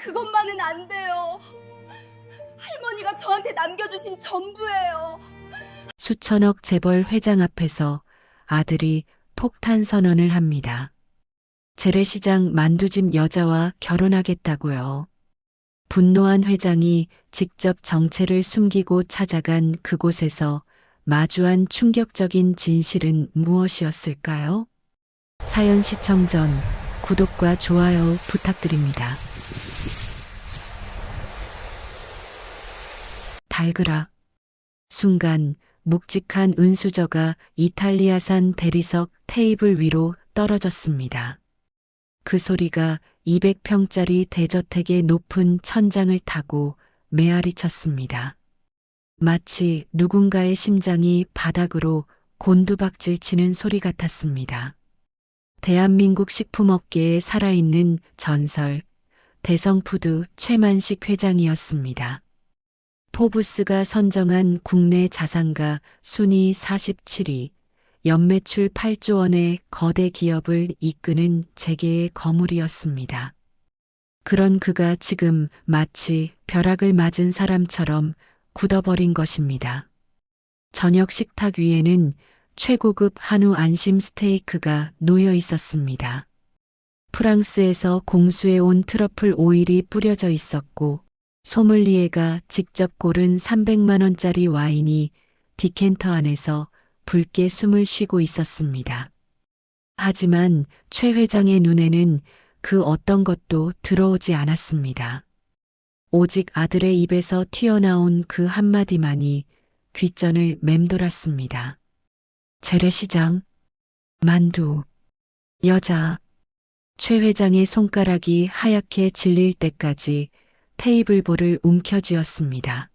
그것만은 안 돼요. 할머니가 저한테 남겨주신 전부예요. 수천억 재벌 회장 앞에서 아들이 폭탄 선언을 합니다. 재래시장 만두집 여자와 결혼하겠다고요. 분노한 회장이 직접 정체를 숨기고 찾아간 그곳에서 마주한 충격적인 진실은 무엇이었을까요? 사연 시청 전 구독과 좋아요 부탁드립니다. 달그락. 순간 묵직한 은수저가 이탈리아산 대리석 테이블 위로 떨어졌습니다. 그 소리가 200평짜리 대저택의 높은 천장을 타고 메아리 쳤습니다. 마치 누군가의 심장이 바닥으로 곤두박질 치는 소리 같았습니다. 대한민국 식품업계에 살아있는 전설, 대성푸드 최만식 회장이었습니다. 포브스가 선정한 국내 자산가 순위 47위, 연매출 8조 원의 거대 기업을 이끄는 재계의 거물이었습니다. 그런 그가 지금 마치 벼락을 맞은 사람처럼 굳어버린 것입니다. 저녁 식탁 위에는 최고급 한우 안심 스테이크가 놓여 있었습니다. 프랑스에서 공수해온 트러플 오일이 뿌려져 있었고, 소믈리에가 직접 고른 300만 원짜리 와인이 디켄터 안에서 붉게 숨을 쉬고 있었습니다. 하지만 최 회장의 눈에는 그 어떤 것도 들어오지 않았습니다. 오직 아들의 입에서 튀어나온 그 한마디만이 귓전을 맴돌았습니다. 재래시장, 만두, 여자. 최 회장의 손가락이 하얗게 질릴 때까지 테이블볼을 움켜쥐었습니다.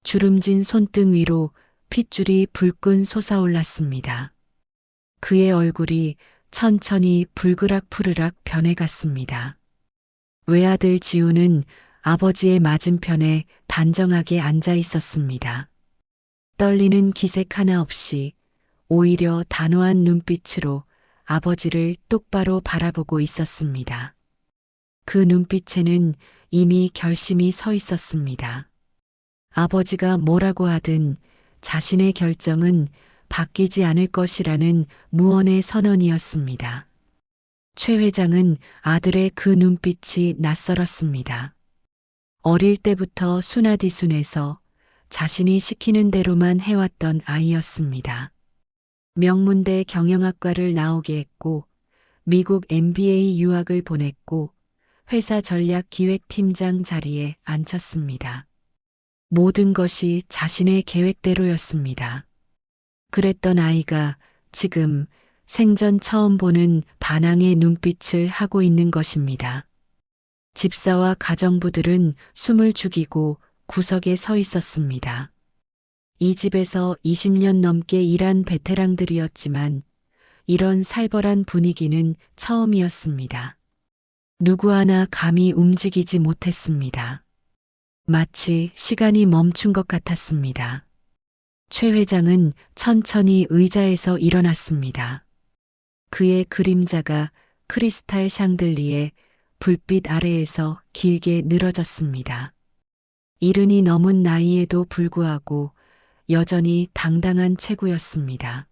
주름진 손등 위로 핏줄이 불끈 솟아올랐습니다. 그의 얼굴이 천천히 불그락 푸르락 변해갔습니다. 외아들 지우는 아버지의 맞은편에 단정하게 앉아 있었습니다. 떨리는 기색 하나 없이 오히려 단호한 눈빛으로 아버지를 똑바로 바라보고 있었습니다. 그 눈빛에는 이미 결심이 서 있었습니다. 아버지가 뭐라고 하든 자신의 결정은 바뀌지 않을 것이라는 무언의 선언이었습니다. 최 회장은 아들의 그 눈빛이 낯설었습니다. 어릴 때부터 순하디순해서 자신이 시키는 대로만 해왔던 아이였습니다. 명문대 경영학과를 나오게 했고, 미국 MBA 유학을 보냈고, 회사 전략 기획팀장 자리에 앉혔습니다. 모든 것이 자신의 계획대로였습니다. 그랬던 아이가 지금 생전 처음 보는 반항의 눈빛을 하고 있는 것입니다. 집사와 가정부들은 숨을 죽이고 구석에 서 있었습니다. 이 집에서 20년 넘게 일한 베테랑들이었지만 이런 살벌한 분위기는 처음이었습니다. 누구 하나 감히 움직이지 못했습니다. 마치 시간이 멈춘 것 같았습니다. 최 회장은 천천히 의자에서 일어났습니다. 그의 그림자가 크리스탈 샹들리에 불빛 아래에서 길게 늘어졌습니다. 이른이 넘은 나이에도 불구하고 여전히 당당한 체구였습니다.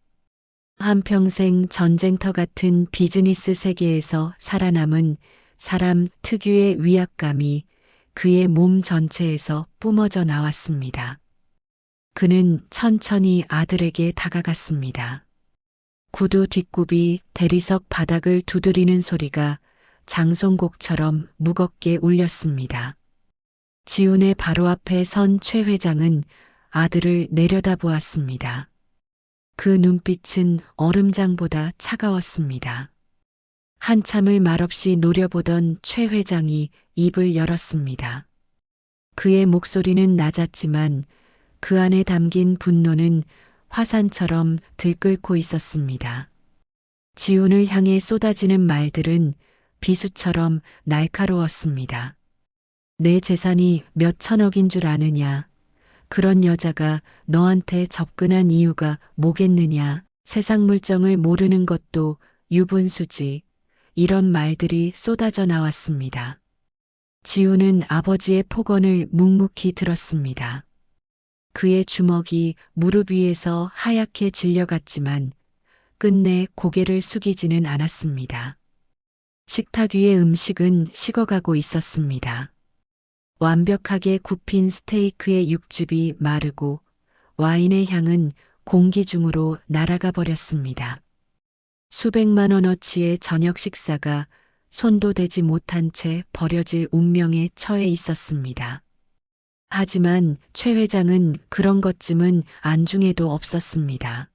한평생 전쟁터 같은 비즈니스 세계에서 살아남은 사람 특유의 위압감이 그의 몸 전체에서 뿜어져 나왔습니다. 그는 천천히 아들에게 다가갔습니다. 구두 뒷굽이 대리석 바닥을 두드리는 소리가 장송곡처럼 무겁게 울렸습니다. 지훈의 바로 앞에 선 최 회장은 아들을 내려다보았습니다. 그 눈빛은 얼음장보다 차가웠습니다. 한참을 말없이 노려보던 최 회장이 입을 열었습니다. 그의 목소리는 낮았지만 그 안에 담긴 분노는 화산처럼 들끓고 있었습니다. 지훈을 향해 쏟아지는 말들은 비수처럼 날카로웠습니다. 내 재산이 몇 천억인 줄 아느냐? 그런 여자가 너한테 접근한 이유가 뭐겠느냐? 세상 물정을 모르는 것도 유분수지. 이런 말들이 쏟아져 나왔습니다. 지우는 아버지의 폭언을 묵묵히 들었습니다. 그의 주먹이 무릎 위에서 하얗게 질려갔지만 끝내 고개를 숙이지는 않았습니다. 식탁 위의 음식은 식어가고 있었습니다. 완벽하게 굽힌 스테이크의 육즙이 마르고 와인의 향은 공기 중으로 날아가 버렸습니다. 수백만 원어치의 저녁 식사가 손도 대지 못한 채 버려질 운명에 처해 있었습니다. 하지만 최 회장은 그런 것쯤은 안중에도 없었습니다.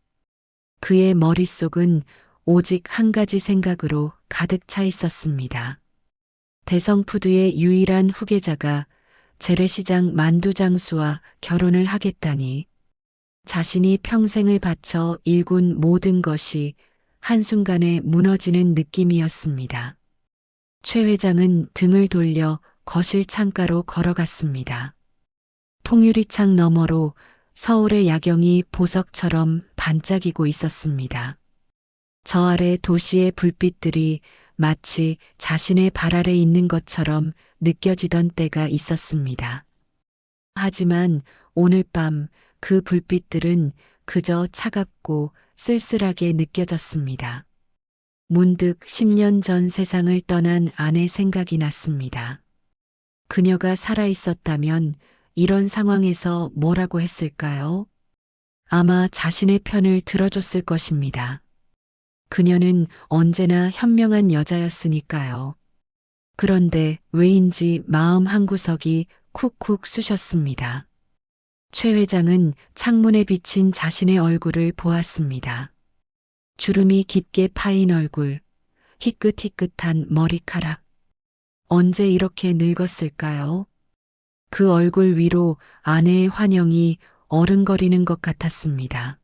그의 머릿속은 오직 한 가지 생각으로 가득 차 있었습니다. 대성푸드의 유일한 후계자가 재래시장 만두장수와 결혼을 하겠다니 자신이 평생을 바쳐 일군 모든 것이 한순간에 무너지는 느낌이었습니다. 최 회장은 등을 돌려 거실 창가로 걸어갔습니다. 통유리창 너머로 서울의 야경이 보석처럼 반짝이고 있었습니다. 저 아래 도시의 불빛들이 마치 자신의 발 아래 있는 것처럼 느껴지던 때가 있었습니다. 하지만 오늘 밤 그 불빛들은 그저 차갑고 쓸쓸하게 느껴졌습니다. 문득 10년 전 세상을 떠난 아내 생각이 났습니다. 그녀가 살아 있었다면 이런 상황에서 뭐라고 했을까요? 아마 자신의 편을 들어줬을 것입니다. 그녀는 언제나 현명한 여자였으니까요. 그런데 왜인지 마음 한구석이 쿡쿡 쑤셨습니다. 최 회장은 창문에 비친 자신의 얼굴을 보았습니다. 주름이 깊게 파인 얼굴, 희끗희끗한 머리카락. 언제 이렇게 늙었을까요? 그 얼굴 위로 아내의 환영이 어른거리는 것 같았습니다.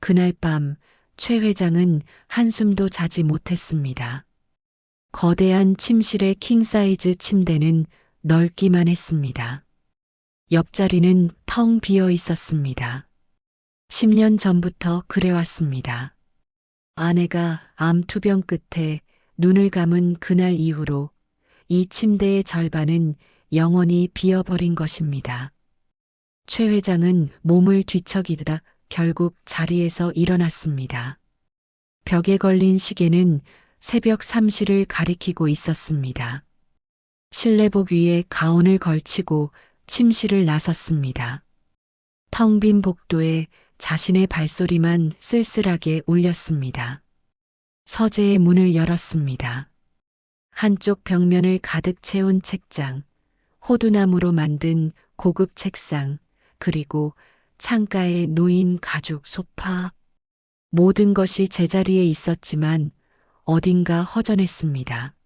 그날 밤 최 회장은 한숨도 자지 못했습니다. 거대한 침실의 킹사이즈 침대는 넓기만 했습니다. 옆자리는 텅 비어 있었습니다. 10년 전부터 그래왔습니다. 아내가 암투병 끝에 눈을 감은 그날 이후로 이 침대의 절반은 영원히 비어버린 것입니다. 최 회장은 몸을 뒤척이다 결국 자리에서 일어났습니다. 벽에 걸린 시계는 새벽 3시를 가리키고 있었습니다. 실내복 위에 가운을 걸치고 침실을 나섰습니다. 텅 빈 복도에 자신의 발소리만 쓸쓸하게 울렸습니다. 서재의 문을 열었습니다. 한쪽 벽면을 가득 채운 책장, 호두나무로 만든 고급 책상, 그리고 창가에 놓인 가죽 소파. 모든 것이 제자리에 있었지만 어딘가 허전했습니다.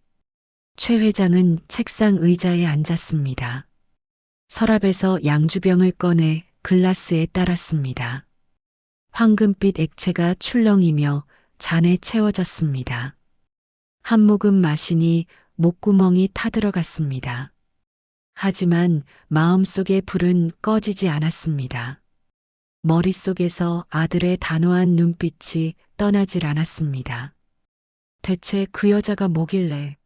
최 회장은 책상 의자에 앉았습니다. 서랍에서 양주병을 꺼내 글라스에 따랐습니다. 황금빛 액체가 출렁이며 잔에 채워졌습니다. 한 모금 마시니 목구멍이 타들어갔습니다. 하지만 마음속의 불은 꺼지지 않았습니다. 머릿속에서 아들의 단호한 눈빛이 떠나질 않았습니다. 대체 그 여자가 뭐길래,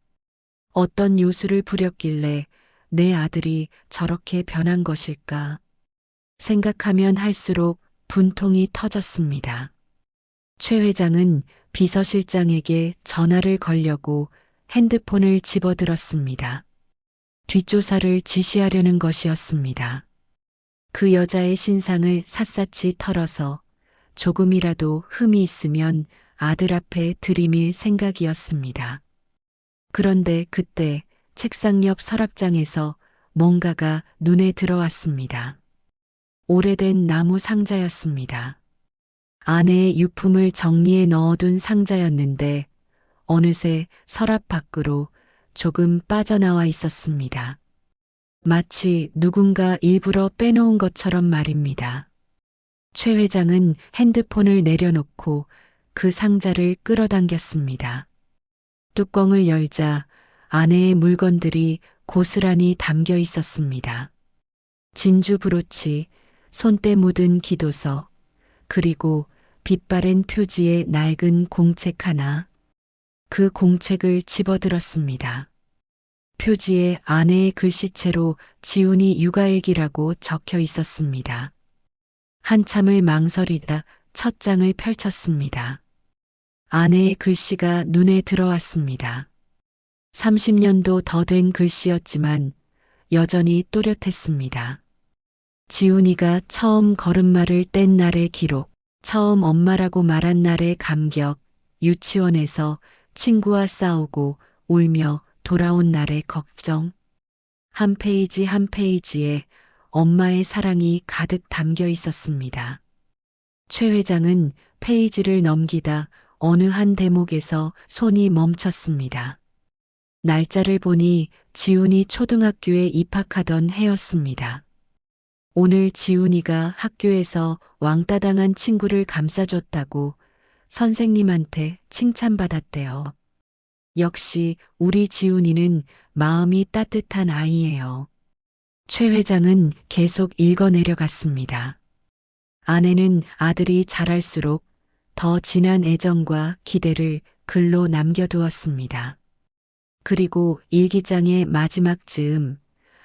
어떤 요술을 부렸길래 내 아들이 저렇게 변한 것일까? 생각하면 할수록 분통이 터졌습니다. 최 회장은 비서실장에게 전화를 걸려고 핸드폰을 집어들었습니다. 뒷조사를 지시하려는 것이었습니다. 그 여자의 신상을 샅샅이 털어서 조금이라도 흠이 있으면 아들 앞에 들이밀 생각이었습니다. 그런데 그때 책상 옆 서랍장에서 뭔가가 눈에 들어왔습니다. 오래된 나무 상자였습니다. 아내의 유품을 정리해 넣어둔 상자였는데 어느새 서랍 밖으로 조금 빠져나와 있었습니다. 마치 누군가 일부러 빼놓은 것처럼 말입니다. 최 회장은 핸드폰을 내려놓고 그 상자를 끌어당겼습니다. 뚜껑을 열자 아내의 물건들이 고스란히 담겨 있었습니다. 진주 브로치, 손때 묻은 기도서, 그리고 빛바랜 표지의 낡은 공책 하나. 그 공책을 집어들었습니다. 표지에 아내의 글씨체로 지훈이 육아일기라고 적혀 있었습니다. 한참을 망설이다 첫 장을 펼쳤습니다. 아내의 글씨가 눈에 들어왔습니다. 30년도 더 된 글씨였지만 여전히 또렷했습니다. 지훈이가 처음 걸음마를 뗀 날의 기록, 처음 엄마라고 말한 날의 감격, 유치원에서 친구와 싸우고 울며 돌아온 날의 걱정. 한 페이지 한 페이지에 엄마의 사랑이 가득 담겨 있었습니다. 최 회장은 페이지를 넘기다 어느 한 대목에서 손이 멈췄습니다. 날짜를 보니 지훈이 초등학교에 입학하던 해였습니다. 오늘 지훈이가 학교에서 왕따 당한 친구를 감싸줬다고 선생님한테 칭찬받았대요. 역시 우리 지훈이는 마음이 따뜻한 아이예요. 최 회장은 계속 읽어내려갔습니다. 아내는 아들이 자랄수록 더 진한 애정과 기대를 글로 남겨두었습니다. 그리고 일기장의 마지막 즈음,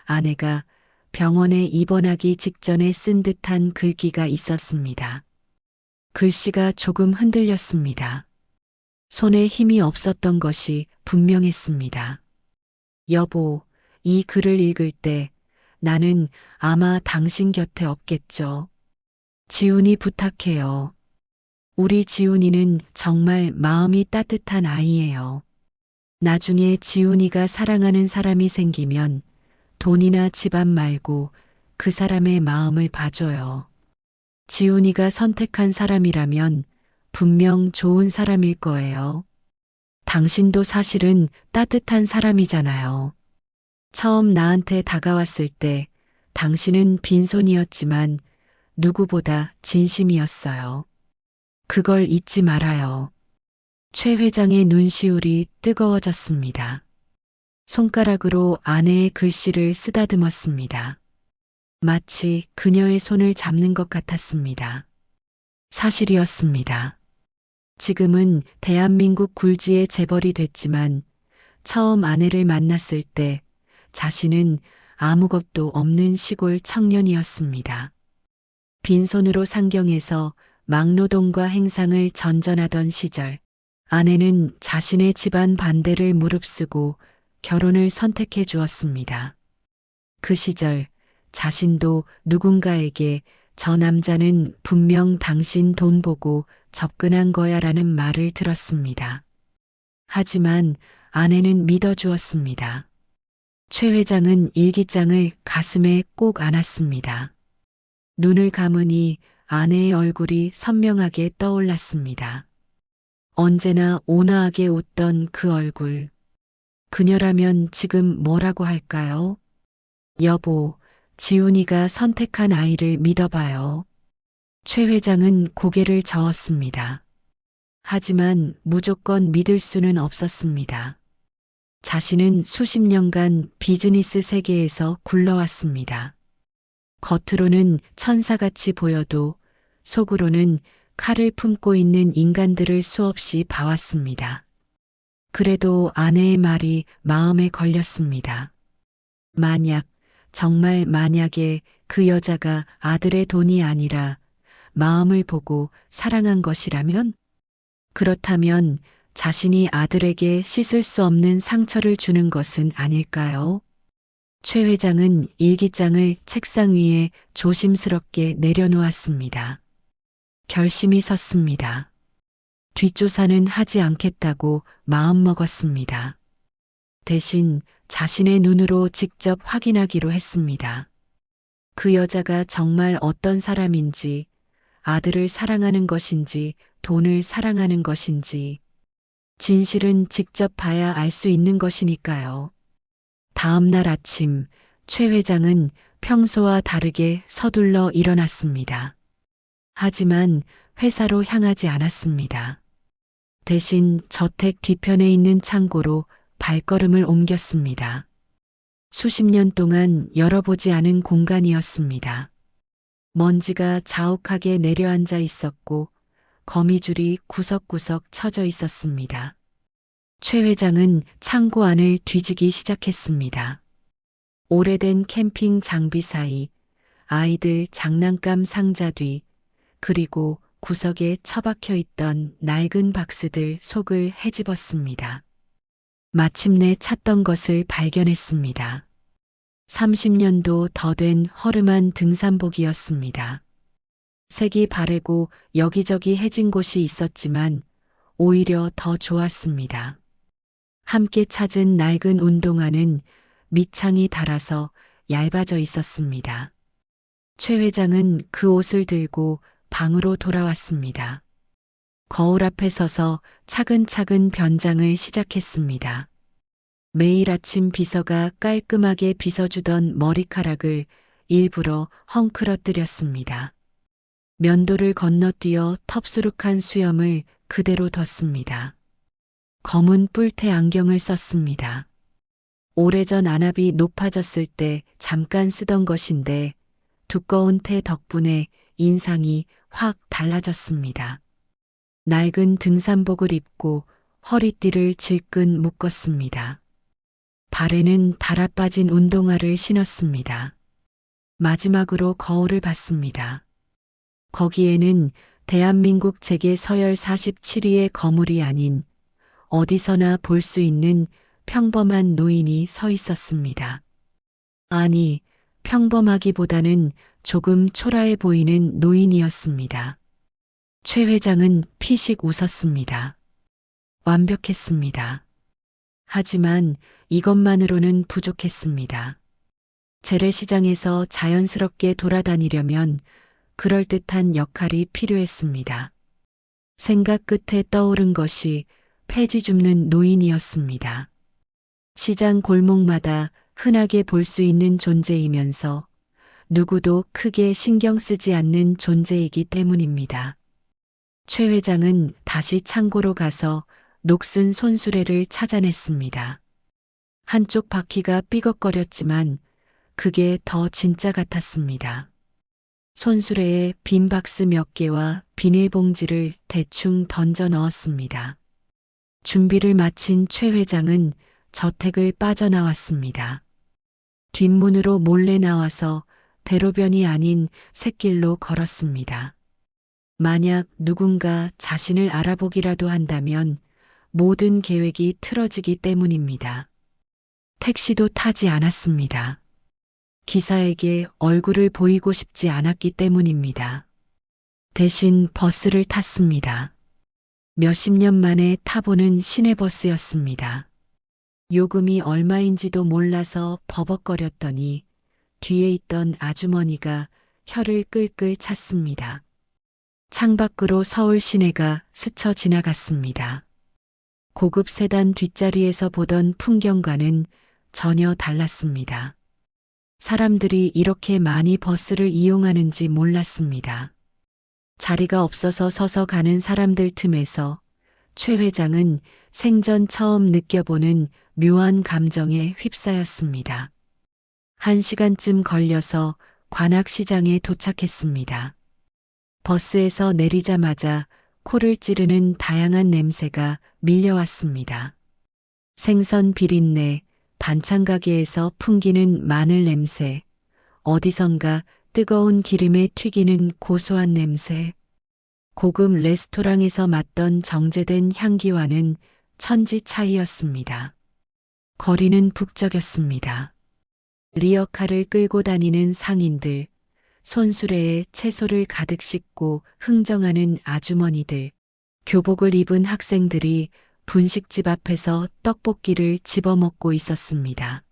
아내가 병원에 입원하기 직전에 쓴 듯한 글귀가 있었습니다. 글씨가 조금 흔들렸습니다. 손에 힘이 없었던 것이 분명했습니다. 여보, 이 글을 읽을 때 나는 아마 당신 곁에 없겠죠. 지훈이 부탁해요. 우리 지훈이는 정말 마음이 따뜻한 아이예요. 나중에 지훈이가 사랑하는 사람이 생기면 돈이나 집안 말고 그 사람의 마음을 봐줘요. 지훈이가 선택한 사람이라면 분명 좋은 사람일 거예요. 당신도 사실은 따뜻한 사람이잖아요. 처음 나한테 다가왔을 때 당신은 빈손이었지만 누구보다 진심이었어요. 그걸 잊지 말아요. 최 회장의 눈시울이 뜨거워졌습니다. 손가락으로 아내의 글씨를 쓰다듬었습니다. 마치 그녀의 손을 잡는 것 같았습니다. 사실이었습니다. 지금은 대한민국 굴지의 재벌이 됐지만 처음 아내를 만났을 때 자신은 아무것도 없는 시골 청년이었습니다. 빈손으로 상경해서 막노동과 행상을 전전하던 시절, 아내는 자신의 집안 반대를 무릅쓰고 결혼을 선택해 주었습니다. 그 시절 자신도 누군가에게 저 남자는 분명 당신 돈 보고 접근한 거야 라는 말을 들었습니다. 하지만 아내는 믿어주었습니다. 최 회장은 일기장을 가슴에 꼭 안았습니다. 눈을 감으니 아내의 얼굴이 선명하게 떠올랐습니다. 언제나 온화하게 웃던 그 얼굴. 그녀라면 지금 뭐라고 할까요? 여보, 지훈이가 선택한 아이를 믿어봐요. 최 회장은 고개를 저었습니다. 하지만 무조건 믿을 수는 없었습니다. 자신은 수십 년간 비즈니스 세계에서 굴러왔습니다. 겉으로는 천사같이 보여도 속으로는 칼을 품고 있는 인간들을 수없이 봐왔습니다. 그래도 아내의 말이 마음에 걸렸습니다. 만약, 정말 만약에 그 여자가 아들의 돈이 아니라 마음을 보고 사랑한 것이라면? 그렇다면 자신이 아들에게 씻을 수 없는 상처를 주는 것은 아닐까요? 최 회장은 일기장을 책상 위에 조심스럽게 내려놓았습니다. 결심이 섰습니다. 뒷조사는 하지 않겠다고 마음먹었습니다. 대신 자신의 눈으로 직접 확인하기로 했습니다. 그 여자가 정말 어떤 사람인지, 아들을 사랑하는 것인지, 돈을 사랑하는 것인지, 진실은 직접 봐야 알 수 있는 것이니까요. 다음 날 아침, 최 회장은 평소와 다르게 서둘러 일어났습니다. 하지만 회사로 향하지 않았습니다. 대신 저택 뒤편에 있는 창고로 발걸음을 옮겼습니다. 수십 년 동안 열어보지 않은 공간이었습니다. 먼지가 자욱하게 내려앉아 있었고 거미줄이 구석구석 쳐져 있었습니다. 최 회장은 창고 안을 뒤지기 시작했습니다. 오래된 캠핑 장비 사이, 아이들 장난감 상자 뒤, 그리고 구석에 처박혀 있던 낡은 박스들 속을 헤집었습니다. 마침내 찾던 것을 발견했습니다. 30년도 더 된 허름한 등산복이었습니다. 색이 바래고 여기저기 해진 곳이 있었지만 오히려 더 좋았습니다. 함께 찾은 낡은 운동화는 밑창이 닳아서 얇아져 있었습니다. 최 회장은 그 옷을 들고 방으로 돌아왔습니다. 거울 앞에 서서 차근차근 변장을 시작했습니다. 매일 아침 비서가 깔끔하게 빗어주던 머리카락을 일부러 헝클어뜨렸습니다. 면도를 건너뛰어 텁수룩한 수염을 그대로 뒀습니다. 검은 뿔테 안경을 썼습니다. 오래전 안압이 높아졌을 때 잠깐 쓰던 것인데 두꺼운 테 덕분에 인상이 확 달라졌습니다. 낡은 등산복을 입고 허리띠를 질끈 묶었습니다. 발에는 달아빠진 운동화를 신었습니다. 마지막으로 거울을 봤습니다. 거기에는 대한민국 재계 서열 47위의 거물이 아닌 어디서나 볼 수 있는 평범한 노인이 서 있었습니다. 아니, 평범하기보다는 조금 초라해 보이는 노인이었습니다. 최 회장은 피식 웃었습니다. 완벽했습니다. 하지만 이것만으로는 부족했습니다. 재래시장에서 자연스럽게 돌아다니려면 그럴듯한 역할이 필요했습니다. 생각 끝에 떠오른 것이 폐지 줍는 노인이었습니다. 시장 골목마다 흔하게 볼 수 있는 존재이면서 누구도 크게 신경 쓰지 않는 존재이기 때문입니다. 최 회장은 다시 창고로 가서 녹슨 손수레를 찾아냈습니다. 한쪽 바퀴가 삐걱거렸지만 그게 더 진짜 같았습니다. 손수레에 빈 박스 몇 개와 비닐봉지를 대충 던져 넣었습니다. 준비를 마친 최 회장은 저택을 빠져나왔습니다. 뒷문으로 몰래 나와서 대로변이 아닌 샛길로 걸었습니다. 만약 누군가 자신을 알아보기라도 한다면 모든 계획이 틀어지기 때문입니다. 택시도 타지 않았습니다. 기사에게 얼굴을 보이고 싶지 않았기 때문입니다. 대신 버스를 탔습니다. 몇십 년 만에 타보는 시내버스였습니다. 요금이 얼마인지도 몰라서 버벅거렸더니 뒤에 있던 아주머니가 혀를 끌끌 찼습니다. 창밖으로 서울 시내가 스쳐 지나갔습니다. 고급 세단 뒷자리에서 보던 풍경과는 전혀 달랐습니다. 사람들이 이렇게 많이 버스를 이용하는지 몰랐습니다. 자리가 없어서 서서 가는 사람들 틈에서 최 회장은 생전 처음 느껴보는 묘한 감정에 휩싸였습니다. 1시간쯤 걸려서 관악시장에 도착했습니다. 버스에서 내리자마자 코를 찌르는 다양한 냄새가 밀려왔습니다. 생선 비린내, 반찬 가게에서 풍기는 마늘 냄새, 어디선가 뜨거운 기름에 튀기는 고소한 냄새, 고급 레스토랑에서 맡던 정제된 향기와는 천지 차이였습니다. 거리는 북적였습니다. 리어카를 끌고 다니는 상인들, 손수레에 채소를 가득 싣고 흥정하는 아주머니들, 교복을 입은 학생들이 분식집 앞에서 떡볶이를 집어먹고 있었습니다.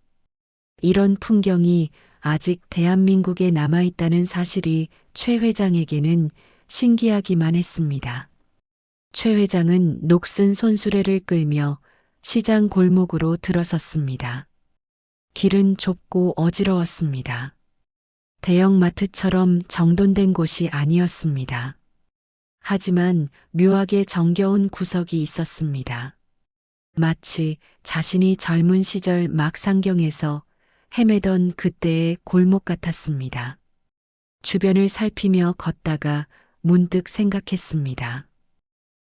이런 풍경이 아직 대한민국에 남아있다는 사실이 최 회장에게는 신기하기만 했습니다. 최 회장은 녹슨 손수레를 끌며 시장 골목으로 들어섰습니다. 길은 좁고 어지러웠습니다. 대형마트처럼 정돈된 곳이 아니었습니다. 하지만 묘하게 정겨운 구석이 있었습니다. 마치 자신이 젊은 시절 막상경에서 헤매던 그때의 골목 같았습니다. 주변을 살피며 걷다가 문득 생각했습니다.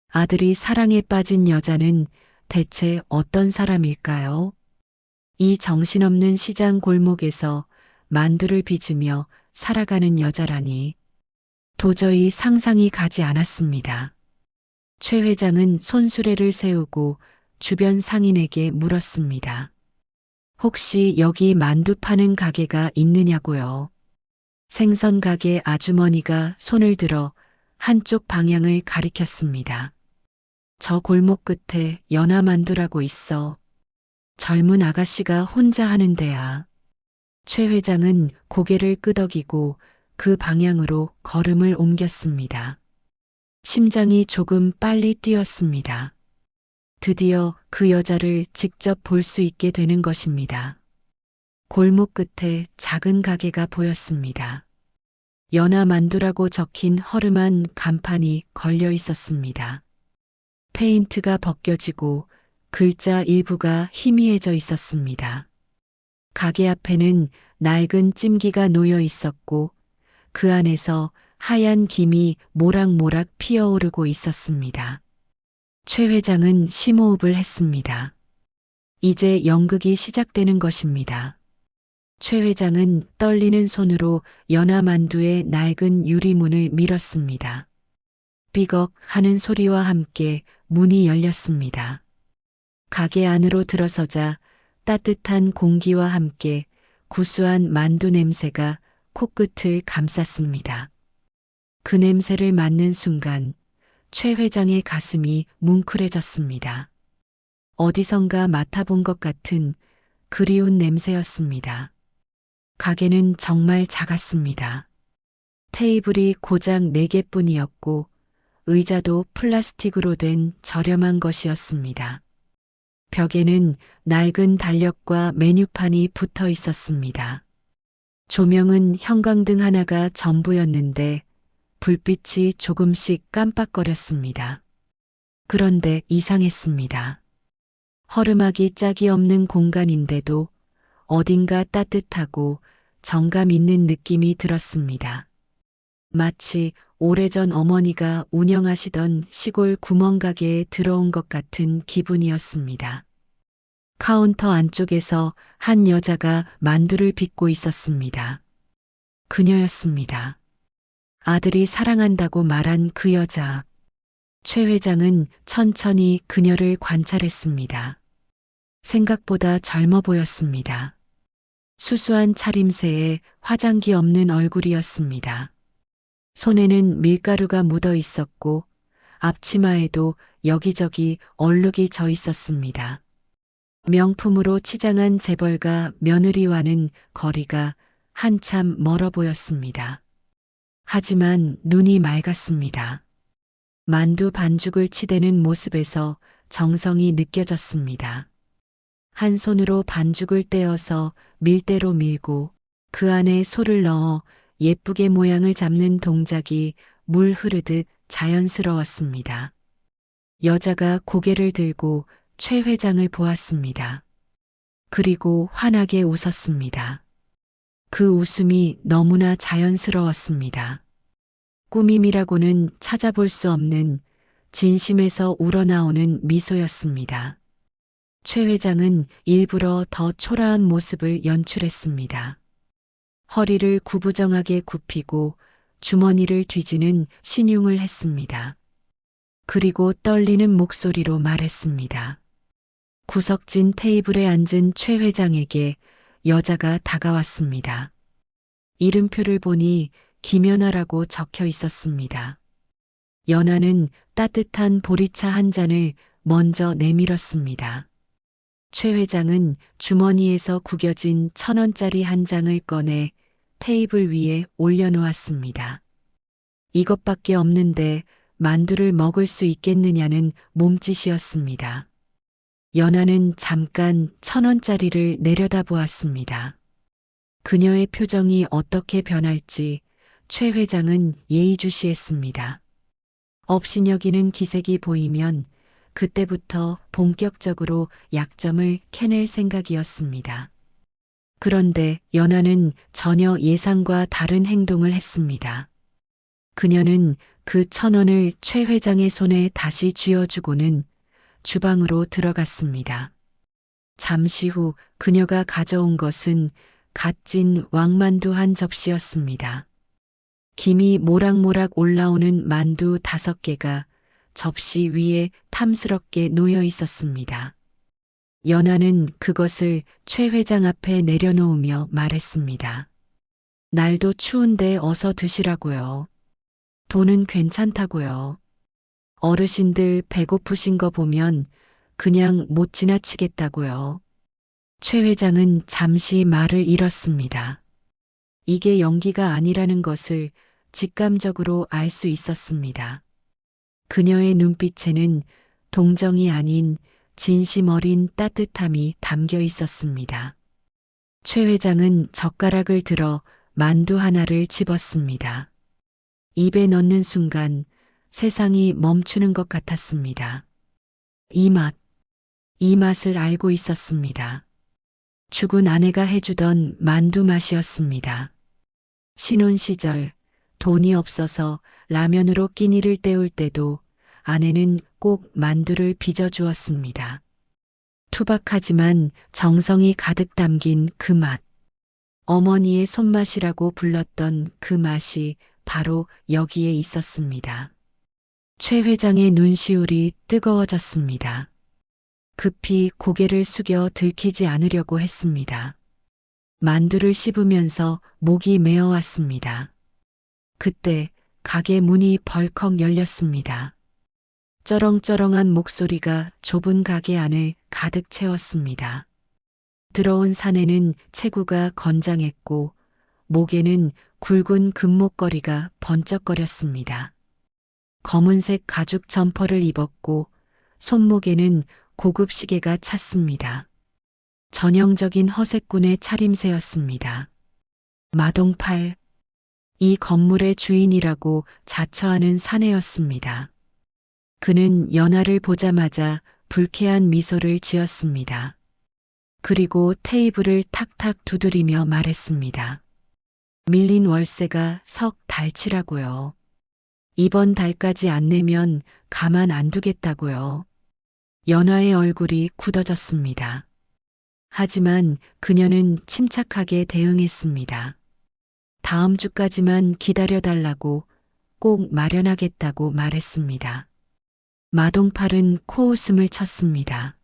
아들이 사랑에 빠진 여자는 대체 어떤 사람일까요? 이 정신없는 시장 골목에서 만두를 빚으며 살아가는 여자라니 도저히 상상이 가지 않았습니다. 최 회장은 손수레를 세우고 주변 상인에게 물었습니다. 혹시 여기 만두 파는 가게가 있느냐고요? 생선 가게 아주머니가 손을 들어 한쪽 방향을 가리켰습니다. 저 골목 끝에 연화만두라고 있어. 젊은 아가씨가 혼자 하는 데야. 최 회장은 고개를 끄덕이고 그 방향으로 걸음을 옮겼습니다. 심장이 조금 빨리 뛰었습니다. 드디어 그 여자를 직접 볼 수 있게 되는 것입니다. 골목 끝에 작은 가게가 보였습니다. 연화만두라고 적힌 허름한 간판이 걸려 있었습니다. 페인트가 벗겨지고 글자 일부가 희미해져 있었습니다. 가게 앞에는 낡은 찜기가 놓여 있었고 그 안에서 하얀 김이 모락모락 피어오르고 있었습니다. 최 회장은 심호흡을 했습니다. 이제 연극이 시작되는 것입니다. 최 회장은 떨리는 손으로 연화만두의 낡은 유리문을 밀었습니다. 삐걱 하는 소리와 함께 문이 열렸습니다. 가게 안으로 들어서자 따뜻한 공기와 함께 구수한 만두 냄새가 코끝을 감쌌습니다. 그 냄새를 맡는 순간 최 회장의 가슴이 뭉클해졌습니다. 어디선가 맡아본 것 같은 그리운 냄새였습니다. 가게는 정말 작았습니다. 테이블이 고작 4개뿐이었고 의자도 플라스틱으로 된 저렴한 것이었습니다. 벽에는 낡은 달력과 메뉴판이 붙어 있었습니다. 조명은 형광등 하나가 전부였는데 불빛이 조금씩 깜빡거렸습니다. 그런데 이상했습니다. 허름하기 짝이 없는 공간인데도 어딘가 따뜻하고 정감 있는 느낌이 들었습니다. 마치 오래전 어머니가 운영하시던 시골 구멍가게에 들어온 것 같은 기분이었습니다. 카운터 안쪽에서 한 여자가 만두를 빚고 있었습니다. 그녀였습니다. 아들이 사랑한다고 말한 그 여자. 최 회장은 천천히 그녀를 관찰했습니다. 생각보다 젊어 보였습니다. 수수한 차림새에 화장기 없는 얼굴이었습니다. 손에는 밀가루가 묻어 있었고 앞치마에도 여기저기 얼룩이 져 있었습니다. 명품으로 치장한 재벌가 며느리와는 거리가 한참 멀어 보였습니다. 하지만 눈이 맑았습니다. 만두 반죽을 치대는 모습에서 정성이 느껴졌습니다. 한 손으로 반죽을 떼어서 밀대로 밀고 그 안에 소를 넣어 예쁘게 모양을 잡는 동작이 물 흐르듯 자연스러웠습니다. 여자가 고개를 들고 최 회장을 보았습니다. 그리고 환하게 웃었습니다. 그 웃음이 너무나 자연스러웠습니다. 꾸밈이라고는 찾아볼 수 없는 진심에서 우러나오는 미소였습니다. 최 회장은 일부러 더 초라한 모습을 연출했습니다. 허리를 구부정하게 굽히고 주머니를 뒤지는 신용을 했습니다. 그리고 떨리는 목소리로 말했습니다. 구석진 테이블에 앉은 최 회장에게 여자가 다가왔습니다. 이름표를 보니 김연아라고 적혀 있었습니다. 연아는 따뜻한 보리차 한 잔을 먼저 내밀었습니다. 최 회장은 주머니에서 구겨진 1,000원짜리 한 장을 꺼내 테이블 위에 올려놓았습니다. 이것밖에 없는데 만두를 먹을 수 있겠느냐는 몸짓이었습니다. 연아는 잠깐 1,000원짜리를 내려다보았습니다. 그녀의 표정이 어떻게 변할지 최 회장은 예의주시했습니다. 업신여기는 기색이 보이면 그때부터 본격적으로 약점을 캐낼 생각이었습니다. 그런데 연아는 전혀 예상과 다른 행동을 했습니다. 그녀는 그 1,000원을 최 회장의 손에 다시 쥐어주고는 주방으로 들어갔습니다. 잠시 후 그녀가 가져온 것은 갓 찐 왕만두 한 접시였습니다. 김이 모락모락 올라오는 만두 5개가 접시 위에 탐스럽게 놓여 있었습니다. 연하는 그것을 최 회장 앞에 내려놓으며 말했습니다. 날도 추운데 어서 드시라고요. 돈은 괜찮다고요. 어르신들 배고프신 거 보면 그냥 못 지나치겠다고요. 최 회장은 잠시 말을 잃었습니다. 이게 연기가 아니라는 것을 직감적으로 알 수 있었습니다. 그녀의 눈빛에는 동정이 아닌 진심 어린 따뜻함이 담겨 있었습니다. 최 회장은 젓가락을 들어 만두 하나를 집었습니다. 입에 넣는 순간 세상이 멈추는 것 같았습니다. 이 맛을 알고 있었습니다. 죽은 아내가 해주던 만두 맛이었습니다. 신혼 시절 돈이 없어서 라면으로 끼니를 때울 때도 아내는 꼭 만두를 빚어주었습니다. 투박하지만 정성이 가득 담긴 그 맛. 어머니의 손맛이라고 불렀던 그 맛이 바로 여기에 있었습니다. 최 회장의 눈시울이 뜨거워졌습니다. 급히 고개를 숙여 들키지 않으려고 했습니다. 만두를 씹으면서 목이 메어왔습니다. 그때 가게 문이 벌컥 열렸습니다. 쩌렁쩌렁한 목소리가 좁은 가게 안을 가득 채웠습니다. 들어온 사내는 체구가 건장했고 목에는 굵은 금목걸이가 번쩍거렸습니다. 검은색 가죽 점퍼를 입었고 손목에는 고급 시계가 찼습니다. 전형적인 허세꾼의 차림새였습니다. 마동팔, 이 건물의 주인이라고 자처하는 사내였습니다. 그는 연하를 보자마자 불쾌한 미소를 지었습니다. 그리고 테이블을 탁탁 두드리며 말했습니다. 밀린 월세가 석 달치라고요. 이번 달까지 안 내면 가만 안 두겠다고요. 연하의 얼굴이 굳어졌습니다. 하지만 그녀는 침착하게 대응했습니다. 다음 주까지만 기다려달라고 꼭 마련하겠다고 말했습니다. 마동팔은 코웃음을 쳤습니다.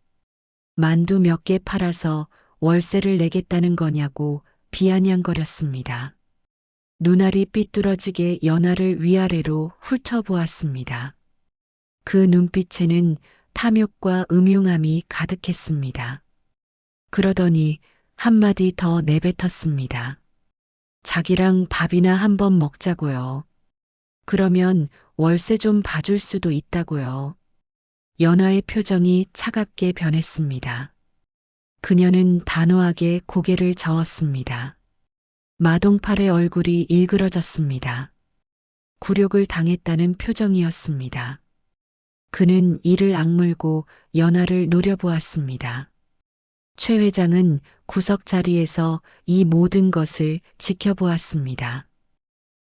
만두 몇 개 팔아서 월세를 내겠다는 거냐고 비아냥거렸습니다. 눈알이 삐뚤어지게 연하를 위아래로 훑어보았습니다. 그 눈빛에는 탐욕과 음흉함이 가득했습니다. 그러더니 한마디 더 내뱉었습니다. 자기랑 밥이나 한번 먹자고요. 그러면 월세 좀 봐줄 수도 있다고요. 연하의 표정이 차갑게 변했습니다. 그녀는 단호하게 고개를 저었습니다. 마동팔의 얼굴이 일그러졌습니다. 굴욕을 당했다는 표정이었습니다. 그는 이를 악물고 연하를 노려보았습니다. 최 회장은 구석 자리에서 이 모든 것을 지켜보았습니다.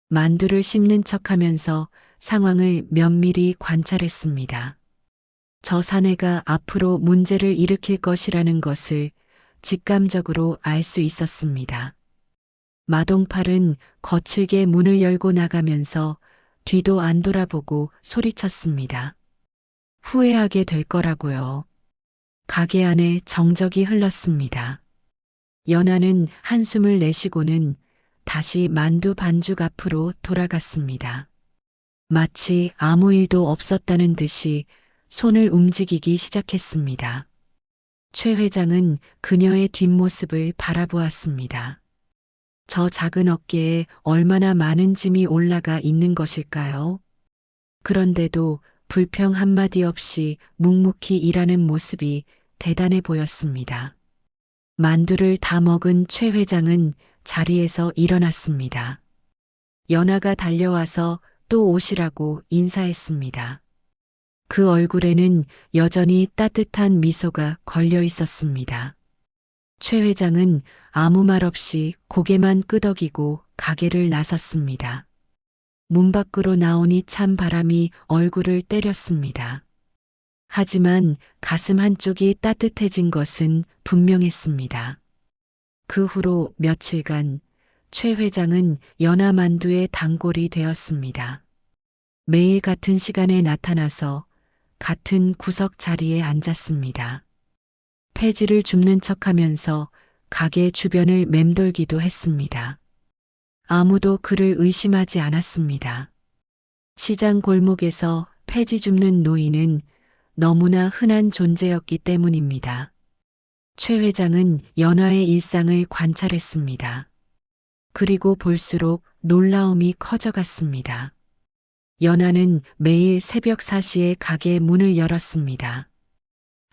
만두를 씹는 척하면서 상황을 면밀히 관찰했습니다. 저 사내가 앞으로 문제를 일으킬 것이라는 것을 직감적으로 알 수 있었습니다. 마동팔은 거칠게 문을 열고 나가면서 뒤도 안 돌아보고 소리쳤습니다. 후회하게 될 거라고요. 가게 안에 정적이 흘렀습니다. 연하는 한숨을 내쉬고는 다시 만두 반죽 앞으로 돌아갔습니다. 마치 아무 일도 없었다는 듯이 손을 움직이기 시작했습니다. 최 회장은 그녀의 뒷모습을 바라보았습니다. 저 작은 어깨에 얼마나 많은 짐이 올라가 있는 것일까요? 그런데도 불평 한마디 없이 묵묵히 일하는 모습이 대단해 보였습니다. 만두를 다 먹은 최 회장은 자리에서 일어났습니다. 연하가 달려와서 또 오시라고 인사했습니다. 그 얼굴에는 여전히 따뜻한 미소가 걸려 있었습니다. 최 회장은 아무 말 없이 고개만 끄덕이고 가게를 나섰습니다. 문 밖으로 나오니 찬 바람이 얼굴을 때렸습니다. 하지만 가슴 한쪽이 따뜻해진 것은 분명했습니다. 그 후로 며칠간 최 회장은 연화만두의 단골이 되었습니다. 매일 같은 시간에 나타나서 같은 구석 자리에 앉았습니다. 폐지를 줍는 척하면서 가게 주변을 맴돌기도 했습니다. 아무도 그를 의심하지 않았습니다. 시장 골목에서 폐지 줍는 노인은 너무나 흔한 존재였기 때문입니다. 최 회장은 연화의 일상을 관찰했습니다. 그리고 볼수록 놀라움이 커져갔습니다. 연화는 매일 새벽 4시에 가게 문을 열었습니다.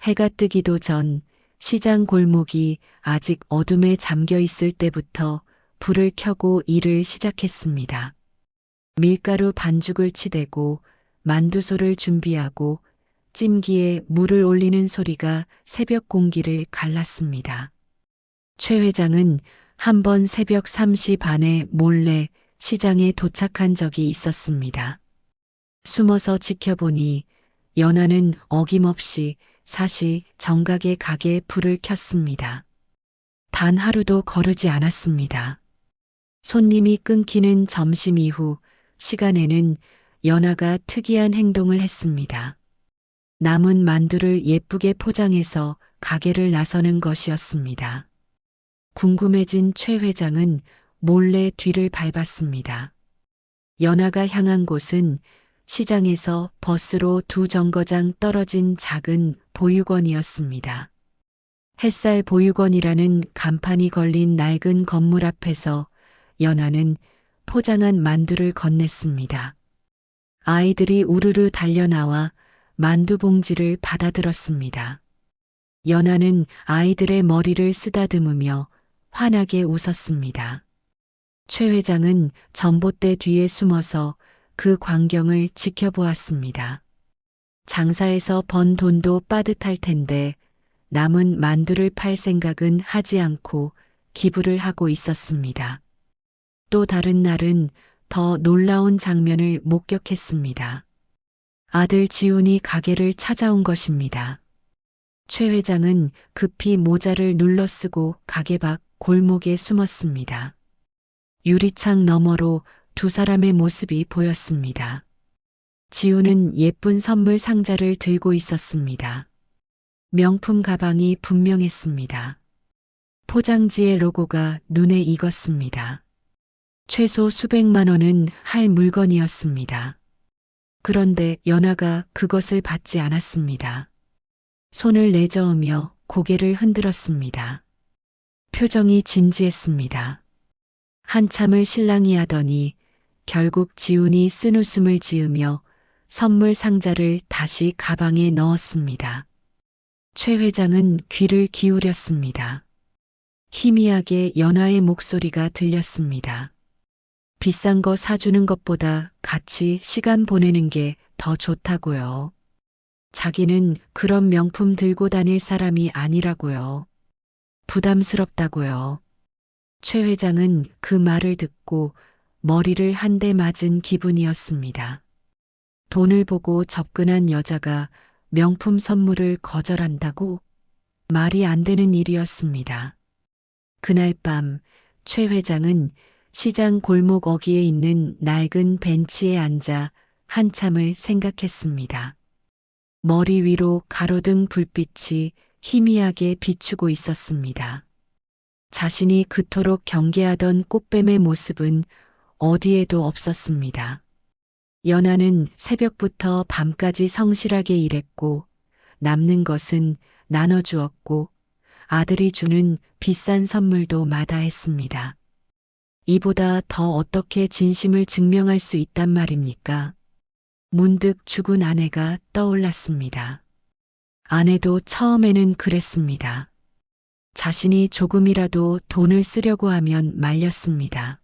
해가 뜨기도 전 시장 골목이 아직 어둠에 잠겨 있을 때부터 불을 켜고 일을 시작했습니다. 밀가루 반죽을 치대고 만두소를 준비하고 찜기에 물을 올리는 소리가 새벽 공기를 갈랐습니다. 최 회장은 한 번 새벽 3시 반에 몰래 시장에 도착한 적이 있었습니다. 숨어서 지켜보니 연화는 어김없이 사시 정각의 가게에 불을 켰습니다. 단 하루도 거르지 않았습니다. 손님이 끊기는 점심 이후 시간에는 연화가 특이한 행동을 했습니다. 남은 만두를 예쁘게 포장해서 가게를 나서는 것이었습니다. 궁금해진 최 회장은 몰래 뒤를 밟았습니다. 연화가 향한 곳은 시장에서 버스로 2정거장 떨어진 작은 보육원이었습니다. 햇살 보육원이라는 간판이 걸린 낡은 건물 앞에서 연화는 포장한 만두를 건넸습니다. 아이들이 우르르 달려나와 만두 봉지를 받아들었습니다. 연화는 아이들의 머리를 쓰다듬으며 환하게 웃었습니다. 최 회장은 전봇대 뒤에 숨어서 그 광경을 지켜보았습니다. 장사에서 번 돈도 빠듯할 텐데 남은 만두를 팔 생각은 하지 않고 기부를 하고 있었습니다. 또 다른 날은 더 놀라운 장면을 목격했습니다. 아들 지훈이 가게를 찾아온 것입니다. 최 회장은 급히 모자를 눌러쓰고 가게 밖 골목에 숨었습니다. 유리창 너머로 두 사람의 모습이 보였습니다. 지훈은 예쁜 선물 상자를 들고 있었습니다. 명품 가방이 분명했습니다. 포장지의 로고가 눈에 익었습니다. 최소 수백만 원은 할 물건이었습니다. 그런데 연화가 그것을 받지 않았습니다. 손을 내저으며 고개를 흔들었습니다. 표정이 진지했습니다. 한참을 실랑이 하더니 결국 지훈이 쓴웃음을 지으며 선물 상자를 다시 가방에 넣었습니다. 최 회장은 귀를 기울였습니다. 희미하게 연화의 목소리가 들렸습니다. 비싼 거 사주는 것보다 같이 시간 보내는 게 더 좋다고요. 자기는 그런 명품 들고 다닐 사람이 아니라고요. 부담스럽다고요. 최 회장은 그 말을 듣고 머리를 한 대 맞은 기분이었습니다. 돈을 보고 접근한 여자가 명품 선물을 거절한다고? 말이 안 되는 일이었습니다. 그날 밤 최 회장은 시장 골목 어귀에 있는 낡은 벤치에 앉아 한참을 생각했습니다. 머리 위로 가로등 불빛이 희미하게 비추고 있었습니다. 자신이 그토록 경계하던 꽃뱀의 모습은 어디에도 없었습니다. 연화는 새벽부터 밤까지 성실하게 일했고 남는 것은 나눠주었고 아들이 주는 비싼 선물도 마다했습니다. 이보다 더 어떻게 진심을 증명할 수 있단 말입니까? 문득 죽은 아내가 떠올랐습니다. 아내도 처음에는 그랬습니다. 자신이 조금이라도 돈을 쓰려고 하면 말렸습니다.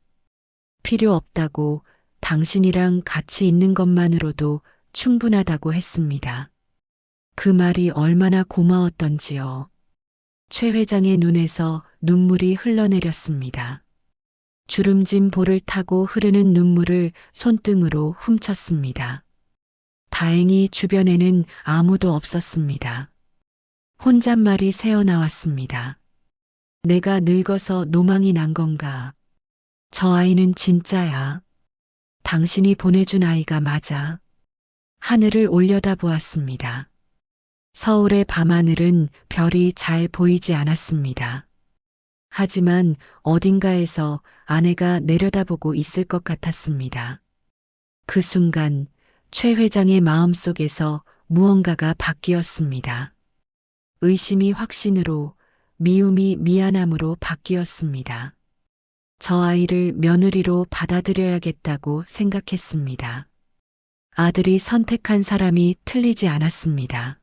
필요 없다고 당신이랑 같이 있는 것만으로도 충분하다고 했습니다. 그 말이 얼마나 고마웠던지요. 최 회장의 눈에서 눈물이 흘러내렸습니다. 주름진 볼을 타고 흐르는 눈물을 손등으로 훔쳤습니다. 다행히 주변에는 아무도 없었습니다. 혼잣말이 새어나왔습니다. 내가 늙어서 노망이 난 건가? 저 아이는 진짜야. 당신이 보내준 아이가 맞아. 하늘을 올려다보았습니다. 서울의 밤하늘은 별이 잘 보이지 않았습니다. 하지만 어딘가에서 아내가 내려다보고 있을 것 같았습니다. 그 순간 최 회장의 마음속에서 무언가가 바뀌었습니다. 의심이 확신으로, 미움이 미안함으로 바뀌었습니다. 저 아이를 며느리로 받아들여야겠다고 생각했습니다. 아들이 선택한 사람이 틀리지 않았습니다.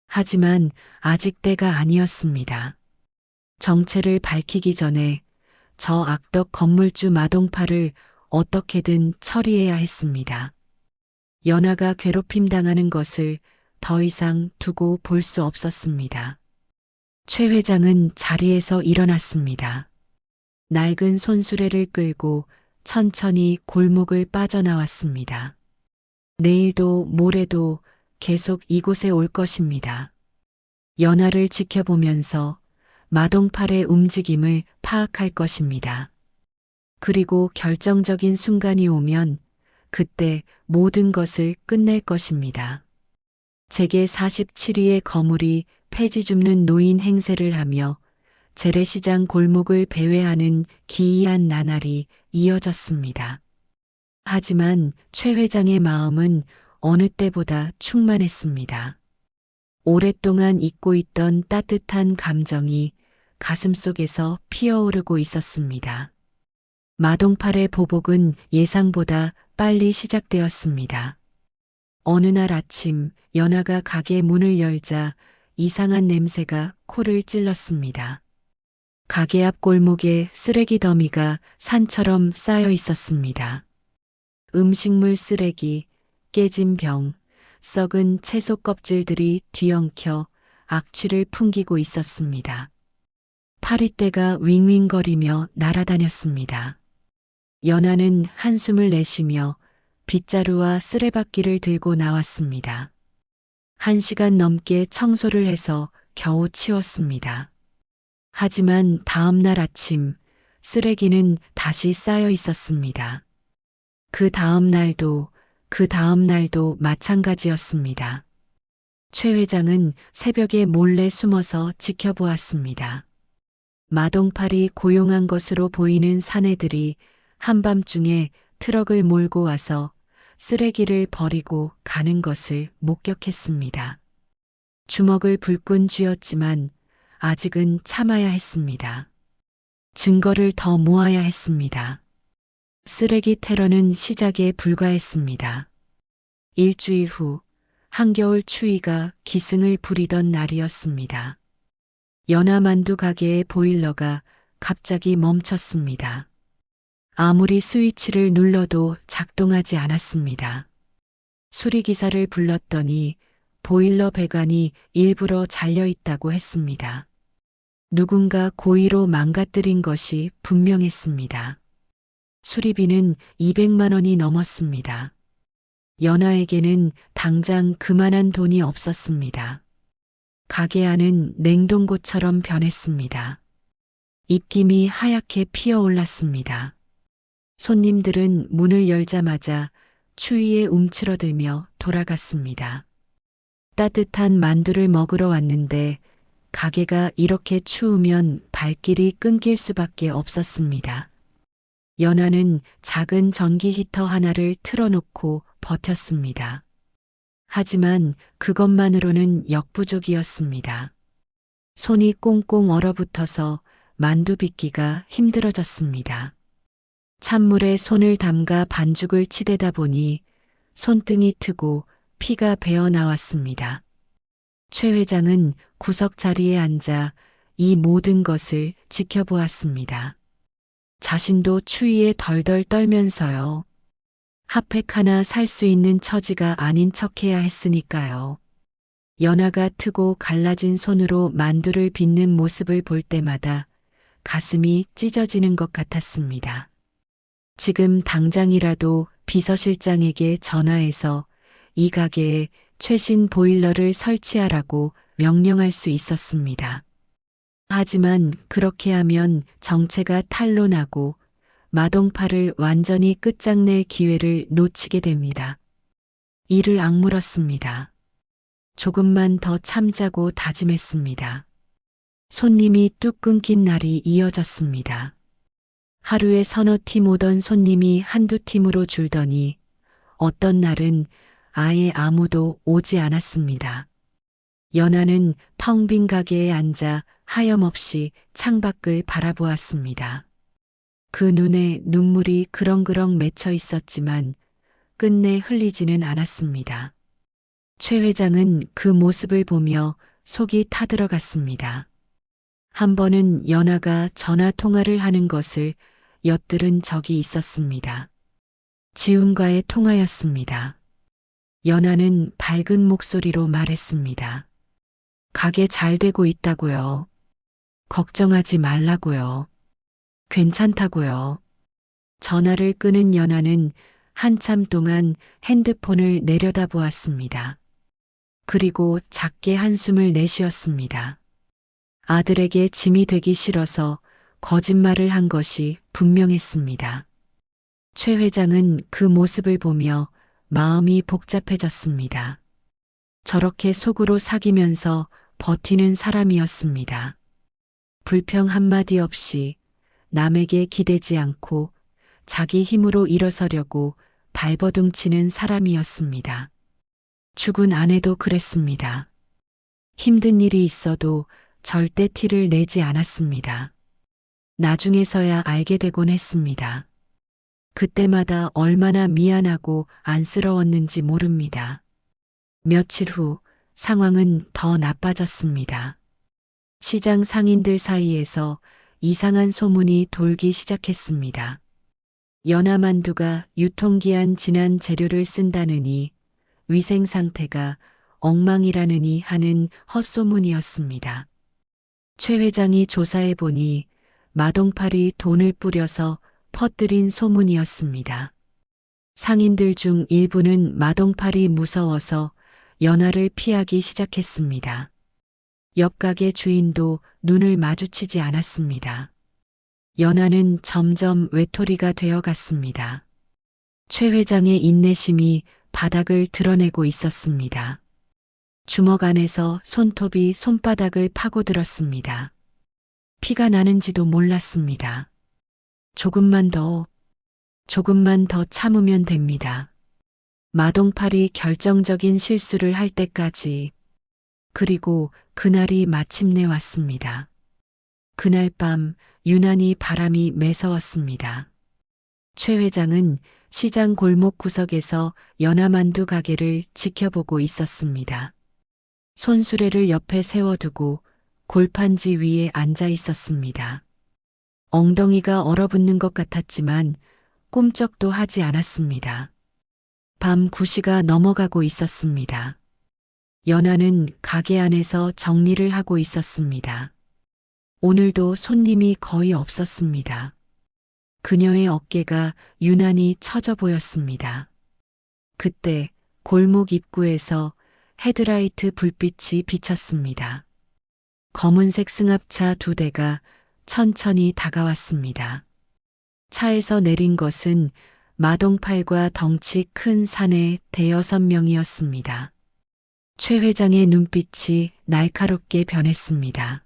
하지만 아직 때가 아니었습니다. 정체를 밝히기 전에 저 악덕 건물주 마동파를 어떻게든 처리해야 했습니다. 연하가 괴롭힘 당하는 것을 더 이상 두고 볼 수 없었습니다. 최 회장은 자리에서 일어났습니다. 낡은 손수레를 끌고 천천히 골목을 빠져나왔습니다. 내일도 모레도 계속 이곳에 올 것입니다. 연하를 지켜보면서 마동팔의 움직임을 파악할 것입니다. 그리고 결정적인 순간이 오면 그때 모든 것을 끝낼 것입니다. 제게 47위의 거물이 폐지 줍는 노인 행세를 하며 재래시장 골목을 배회하는 기이한 나날이 이어졌습니다. 하지만 최 회장의 마음은 어느 때보다 충만했습니다. 오랫동안 잊고 있던 따뜻한 감정이 가슴속에서 피어오르고 있었습니다. 마동팔의 보복은 예상보다 빨리 시작되었습니다. 어느 날 아침 연하가 가게 문을 열자 이상한 냄새가 코를 찔렀습니다. 가게 앞 골목에 쓰레기 더미가 산처럼 쌓여 있었습니다. 음식물 쓰레기, 깨진 병, 썩은 채소 껍질들이 뒤엉켜 악취를 풍기고 있었습니다. 파리떼가 윙윙거리며 날아다녔습니다. 연하는 한숨을 내쉬며 빗자루와 쓰레받기를 들고 나왔습니다. 1시간 넘게 청소를 해서 겨우 치웠습니다. 하지만 다음 날 아침 쓰레기는 다시 쌓여 있었습니다. 그 다음 날도 마찬가지였습니다. 최 회장은 새벽에 몰래 숨어서 지켜보았습니다. 마동팔이 고용한 것으로 보이는 사내들이 한밤중에 트럭을 몰고 와서 쓰레기를 버리고 가는 것을 목격했습니다. 주먹을 불끈 쥐었지만 아직은 참아야 했습니다. 증거를 더 모아야 했습니다. 쓰레기 테러는 시작에 불과했습니다. 일주일 후 한겨울 추위가 기승을 부리던 날이었습니다. 연하만두 가게의 보일러가 갑자기 멈췄습니다. 아무리 스위치를 눌러도 작동하지 않았습니다. 수리기사를 불렀더니 보일러 배관이 일부러 잘려 있다고 했습니다. 누군가 고의로 망가뜨린 것이 분명했습니다. 수리비는 200만 원이 넘었습니다. 연하에게는 당장 그만한 돈이 없었습니다. 가게 안은 냉동고처럼 변했습니다. 입김이 하얗게 피어올랐습니다. 손님들은 문을 열자마자 추위에 움츠러들며 돌아갔습니다. 따뜻한 만두를 먹으러 왔는데 가게가 이렇게 추우면 발길이 끊길 수밖에 없었습니다. 연하는 작은 전기 히터 하나를 틀어놓고 버텼습니다. 하지만 그것만으로는 역부족이었습니다. 손이 꽁꽁 얼어붙어서 만두 빚기가 힘들어졌습니다. 찬물에 손을 담가 반죽을 치대다 보니 손등이 트고 피가 배어 나왔습니다. 최 회장은 구석 자리에 앉아 이 모든 것을 지켜보았습니다. 자신도 추위에 덜덜 떨면서요. 핫팩 하나 살 수 있는 처지가 아닌 척해야 했으니까요. 연하가 트고 갈라진 손으로 만두를 빚는 모습을 볼 때마다 가슴이 찢어지는 것 같았습니다. 지금 당장이라도 비서실장에게 전화해서 이 가게에 최신 보일러를 설치하라고 명령할 수 있었습니다. 하지만 그렇게 하면 정체가 탄로나고 마동파를 완전히 끝장낼 기회를 놓치게 됩니다. 이를 악물었습니다. 조금만 더 참자고 다짐했습니다. 손님이 뚝 끊긴 날이 이어졌습니다. 하루에 서너 팀 오던 손님이 한두 팀으로 줄더니 어떤 날은 아예 아무도 오지 않았습니다. 연하는 텅 빈 가게에 앉아 하염없이 창밖을 바라보았습니다. 그 눈에 눈물이 그렁그렁 맺혀 있었지만 끝내 흘리지는 않았습니다. 최 회장은 그 모습을 보며 속이 타들어갔습니다. 한 번은 연하가 전화 통화를 하는 것을 엿들은 적이 있었습니다. 지훈과의 통화였습니다. 연하는 밝은 목소리로 말했습니다. 가게 잘 되고 있다고요. 걱정하지 말라고요. 괜찮다고요. 전화를 끊은 연하는 한참 동안 핸드폰을 내려다보았습니다. 그리고 작게 한숨을 내쉬었습니다. 아들에게 짐이 되기 싫어서 거짓말을 한 것이 분명했습니다. 최 회장은 그 모습을 보며 마음이 복잡해졌습니다. 저렇게 속으로 사귀면서 버티는 사람이었습니다. 불평 한마디 없이 남에게 기대지 않고 자기 힘으로 일어서려고 발버둥치는 사람이었습니다. 죽은 아내도 그랬습니다. 힘든 일이 있어도 절대 티를 내지 않았습니다. 나중에서야 알게 되곤 했습니다. 그때마다 얼마나 미안하고 안쓰러웠는지 모릅니다. 며칠 후 상황은 더 나빠졌습니다. 시장 상인들 사이에서 이상한 소문이 돌기 시작했습니다. 연하만두가 유통기한 지난 재료를 쓴다느니 위생 상태가 엉망이라느니 하는 헛소문이었습니다. 최 회장이 조사해 보니 마동팔이 돈을 뿌려서 퍼뜨린 소문이었습니다. 상인들 중 일부는 마동팔이 무서워서 연하를 피하기 시작했습니다. 옆 가게 주인도 눈을 마주치지 않았습니다. 연하는 점점 외톨이가 되어갔습니다. 최 회장의 인내심이 바닥을 드러내고 있었습니다. 주먹 안에서 손톱이 손바닥을 파고들었습니다. 피가 나는지도 몰랐습니다. 조금만 더 참으면 됩니다. 마동팔이 결정적인 실수를 할 때까지. 그리고 그날이 마침내 왔습니다. 그날 밤 유난히 바람이 매서웠습니다. 최 회장은 시장 골목 구석에서 연하만두 가게를 지켜보고 있었습니다. 손수레를 옆에 세워두고 골판지 위에 앉아 있었습니다. 엉덩이가 얼어붙는 것 같았지만 꿈쩍도 하지 않았습니다. 밤 9시가 넘어가고 있었습니다. 연하는 가게 안에서 정리를 하고 있었습니다. 오늘도 손님이 거의 없었습니다. 그녀의 어깨가 유난히 처져 보였습니다. 그때 골목 입구에서 헤드라이트 불빛이 비쳤습니다. 검은색 승합차 2대가 천천히 다가왔습니다. 차에서 내린 것은 마동팔과 덩치 큰 사내 대여섯 명이었습니다. 최 회장의 눈빛이 날카롭게 변했습니다.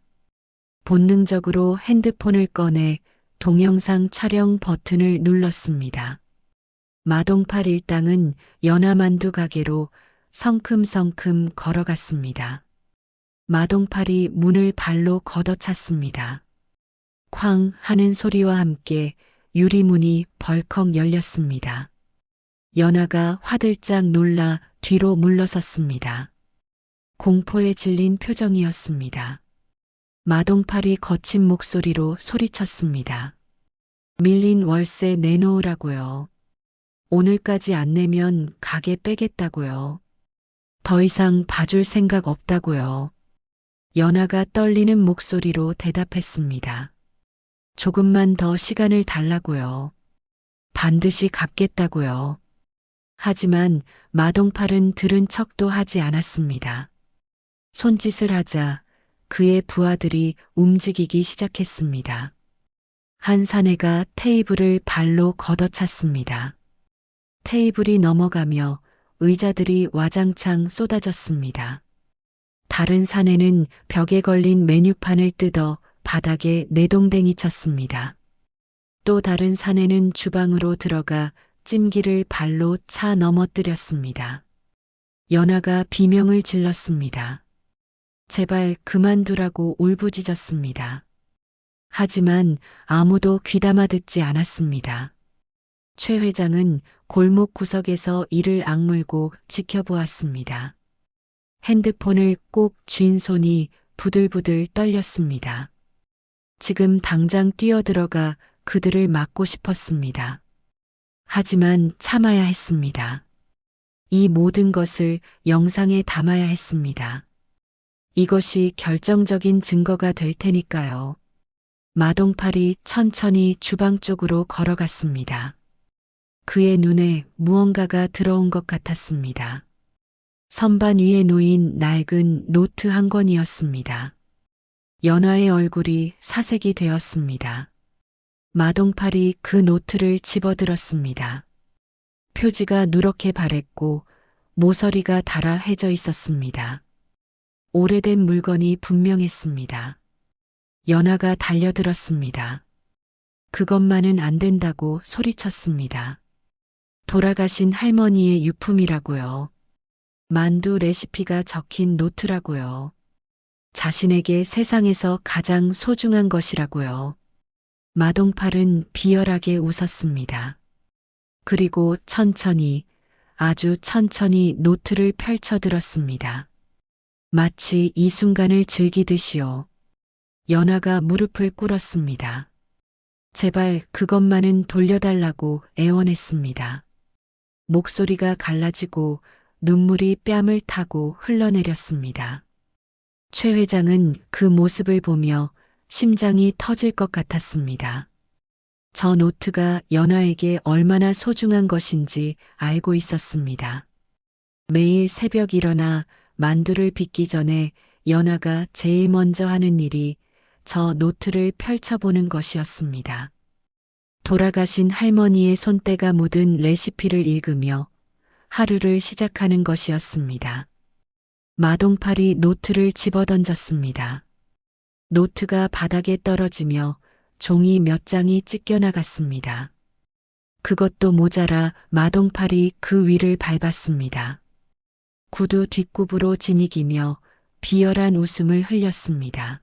본능적으로 핸드폰을 꺼내 동영상 촬영 버튼을 눌렀습니다. 마동팔 일당은 연하만두 가게로 성큼성큼 걸어갔습니다. 마동팔이 문을 발로 걷어찼습니다. 쾅 하는 소리와 함께 유리문이 벌컥 열렸습니다. 연하가 화들짝 놀라 뒤로 물러섰습니다. 공포에 질린 표정이었습니다. 마동팔이 거친 목소리로 소리쳤습니다. 밀린 월세 내놓으라고요. 오늘까지 안 내면 가게 빼겠다고요. 더 이상 봐줄 생각 없다고요. 연하가 떨리는 목소리로 대답했습니다. 조금만 더 시간을 달라고요. 반드시 갚겠다고요. 하지만 마동팔은 들은 척도 하지 않았습니다. 손짓을 하자 그의 부하들이 움직이기 시작했습니다. 한 사내가 테이블을 발로 걷어찼습니다. 테이블이 넘어가며 의자들이 와장창 쏟아졌습니다. 다른 사내는 벽에 걸린 메뉴판을 뜯어 바닥에 내동댕이 쳤습니다. 또 다른 사내는 주방으로 들어가 찜기를 발로 차 넘어뜨렸습니다. 연하가 비명을 질렀습니다. 제발 그만두라고 울부짖었습니다. 하지만 아무도 귀담아 듣지 않았습니다. 최 회장은 골목 구석에서 이를 악물고 지켜보았습니다. 핸드폰을 꼭 쥔 손이 부들부들 떨렸습니다. 지금 당장 뛰어들어가 그들을 막고 싶었습니다. 하지만 참아야 했습니다. 이 모든 것을 영상에 담아야 했습니다. 이것이 결정적인 증거가 될 테니까요. 마동팔이 천천히 주방 쪽으로 걸어갔습니다. 그의 눈에 무언가가 들어온 것 같았습니다. 선반 위에 놓인 낡은 노트 한 권이었습니다. 연하의 얼굴이 사색이 되었습니다. 마동팔이 그 노트를 집어들었습니다. 표지가 누렇게 바랬고 모서리가 달아 해져 있었습니다. 오래된 물건이 분명했습니다. 연하가 달려들었습니다. 그것만은 안 된다고 소리쳤습니다. 돌아가신 할머니의 유품이라고요. 만두 레시피가 적힌 노트라고요. 자신에게 세상에서 가장 소중한 것이라고요. 마동팔은 비열하게 웃었습니다. 그리고 천천히, 아주 천천히 노트를 펼쳐들었습니다. 마치 이 순간을 즐기듯이요. 연하가 무릎을 꿇었습니다. 제발 그것만은 돌려달라고 애원했습니다. 목소리가 갈라지고 눈물이 뺨을 타고 흘러내렸습니다. 최 회장은 그 모습을 보며 심장이 터질 것 같았습니다. 저 노트가 연하에게 얼마나 소중한 것인지 알고 있었습니다. 매일 새벽 일어나 만두를 빚기 전에 연하가 제일 먼저 하는 일이 저 노트를 펼쳐보는 것이었습니다. 돌아가신 할머니의 손때가 묻은 레시피를 읽으며 하루를 시작하는 것이었습니다. 마동팔이 노트를 집어던졌습니다. 노트가 바닥에 떨어지며 종이 몇 장이 찢겨나갔습니다. 그것도 모자라 마동팔이 그 위를 밟았습니다. 구두 뒷굽으로 지니기며 비열한 웃음을 흘렸습니다.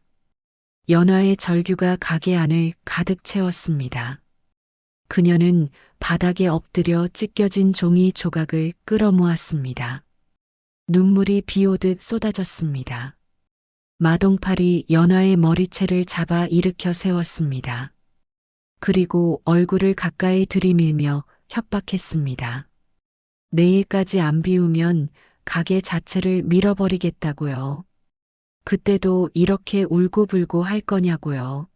연하의 절규가 가게 안을 가득 채웠습니다. 그녀는 바닥에 엎드려 찢겨진 종이 조각을 끌어모았습니다. 눈물이 비오듯 쏟아졌습니다. 마동팔이 연하의 머리채를 잡아 일으켜 세웠습니다. 그리고 얼굴을 가까이 들이밀며 협박했습니다. 내일까지 안 비우면 가게 자체를 밀어버리겠다고요. 그때도 이렇게 울고불고 할 거냐고요.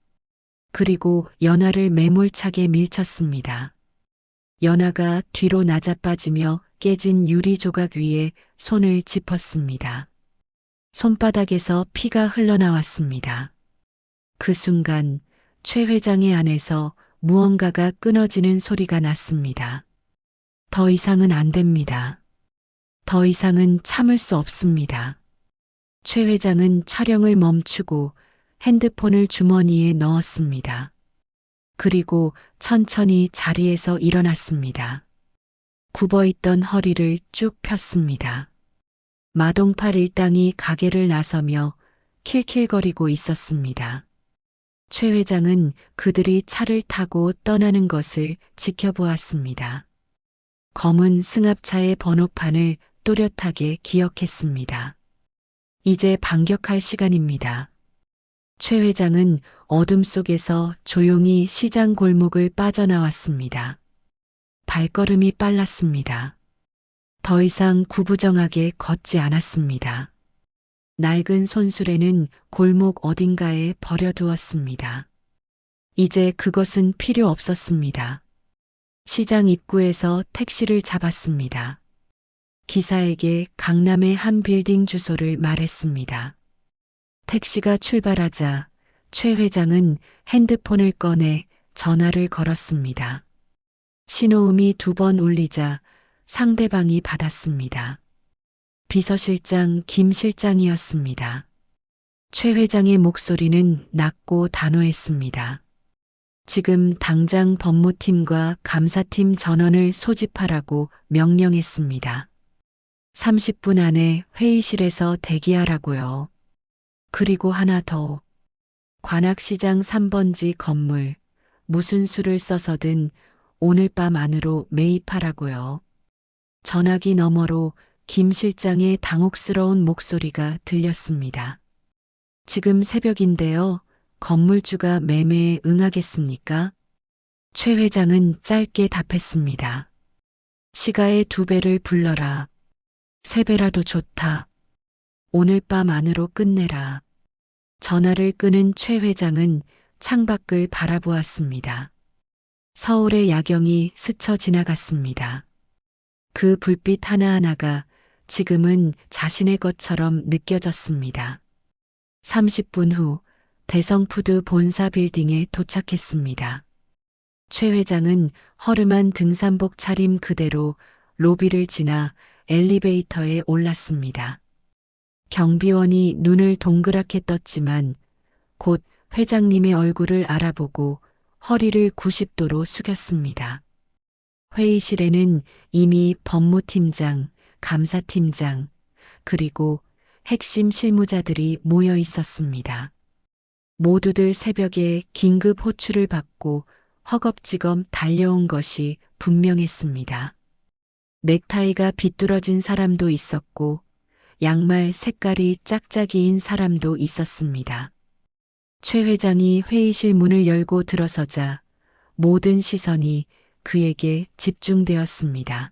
그리고 연하를 매몰차게 밀쳤습니다. 연하가 뒤로 낮아빠지며 깨진 유리 조각 위에 손을 짚었습니다. 손바닥에서 피가 흘러나왔습니다. 그 순간 최 회장의 안에서 무언가가 끊어지는 소리가 났습니다. 더 이상은 안 됩니다. 더 이상은 참을 수 없습니다. 최 회장은 촬영을 멈추고 핸드폰을 주머니에 넣었습니다. 그리고 천천히 자리에서 일어났습니다. 굽어있던 허리를 쭉 폈습니다. 마동팔 일당이 가게를 나서며 킬킬거리고 있었습니다. 최 회장은 그들이 차를 타고 떠나는 것을 지켜보았습니다. 검은 승합차의 번호판을 또렷하게 기억했습니다. 이제 반격할 시간입니다. 최 회장은 어둠 속에서 조용히 시장 골목을 빠져나왔습니다. 발걸음이 빨랐습니다. 더 이상 구부정하게 걷지 않았습니다. 낡은 손수레는 골목 어딘가에 버려두었습니다. 이제 그것은 필요 없었습니다. 시장 입구에서 택시를 잡았습니다. 기사에게 강남의 한 빌딩 주소를 말했습니다. 택시가 출발하자 최 회장은 핸드폰을 꺼내 전화를 걸었습니다. 신호음이 2번 울리자 상대방이 받았습니다. 비서실장 김 실장이었습니다. 최 회장의 목소리는 낮고 단호했습니다. 지금 당장 법무팀과 감사팀 전원을 소집하라고 명령했습니다. 30분 안에 회의실에서 대기하라고요. 그리고 하나 더. 관악시장 3번지 건물, 무슨 수를 써서든 오늘 밤 안으로 매입하라고요. 전화기 너머로 김 실장의 당혹스러운 목소리가 들렸습니다. 지금 새벽인데요. 건물주가 매매에 응하겠습니까? 최 회장은 짧게 답했습니다. 시가의 2배를 불러라. 3배라도 좋다. 오늘 밤 안으로 끝내라. 전화를 끄는 최 회장은 창밖을 바라보았습니다. 서울의 야경이 스쳐 지나갔습니다. 그 불빛 하나하나가 지금은 자신의 것처럼 느껴졌습니다. 30분 후 대성푸드 본사 빌딩에 도착했습니다. 최 회장은 허름한 등산복 차림 그대로 로비를 지나 엘리베이터에 올랐습니다. 경비원이 눈을 동그랗게 떴지만 곧 회장님의 얼굴을 알아보고 허리를 90도로 숙였습니다. 회의실에는 이미 법무팀장, 감사팀장, 그리고 핵심 실무자들이 모여 있었습니다. 모두들 새벽에 긴급 호출을 받고 허겁지겁 달려온 것이 분명했습니다. 넥타이가 비뚤어진 사람도 있었고 양말 색깔이 짝짝이인 사람도 있었습니다. 최 회장이 회의실 문을 열고 들어서자 모든 시선이 그에게 집중되었습니다.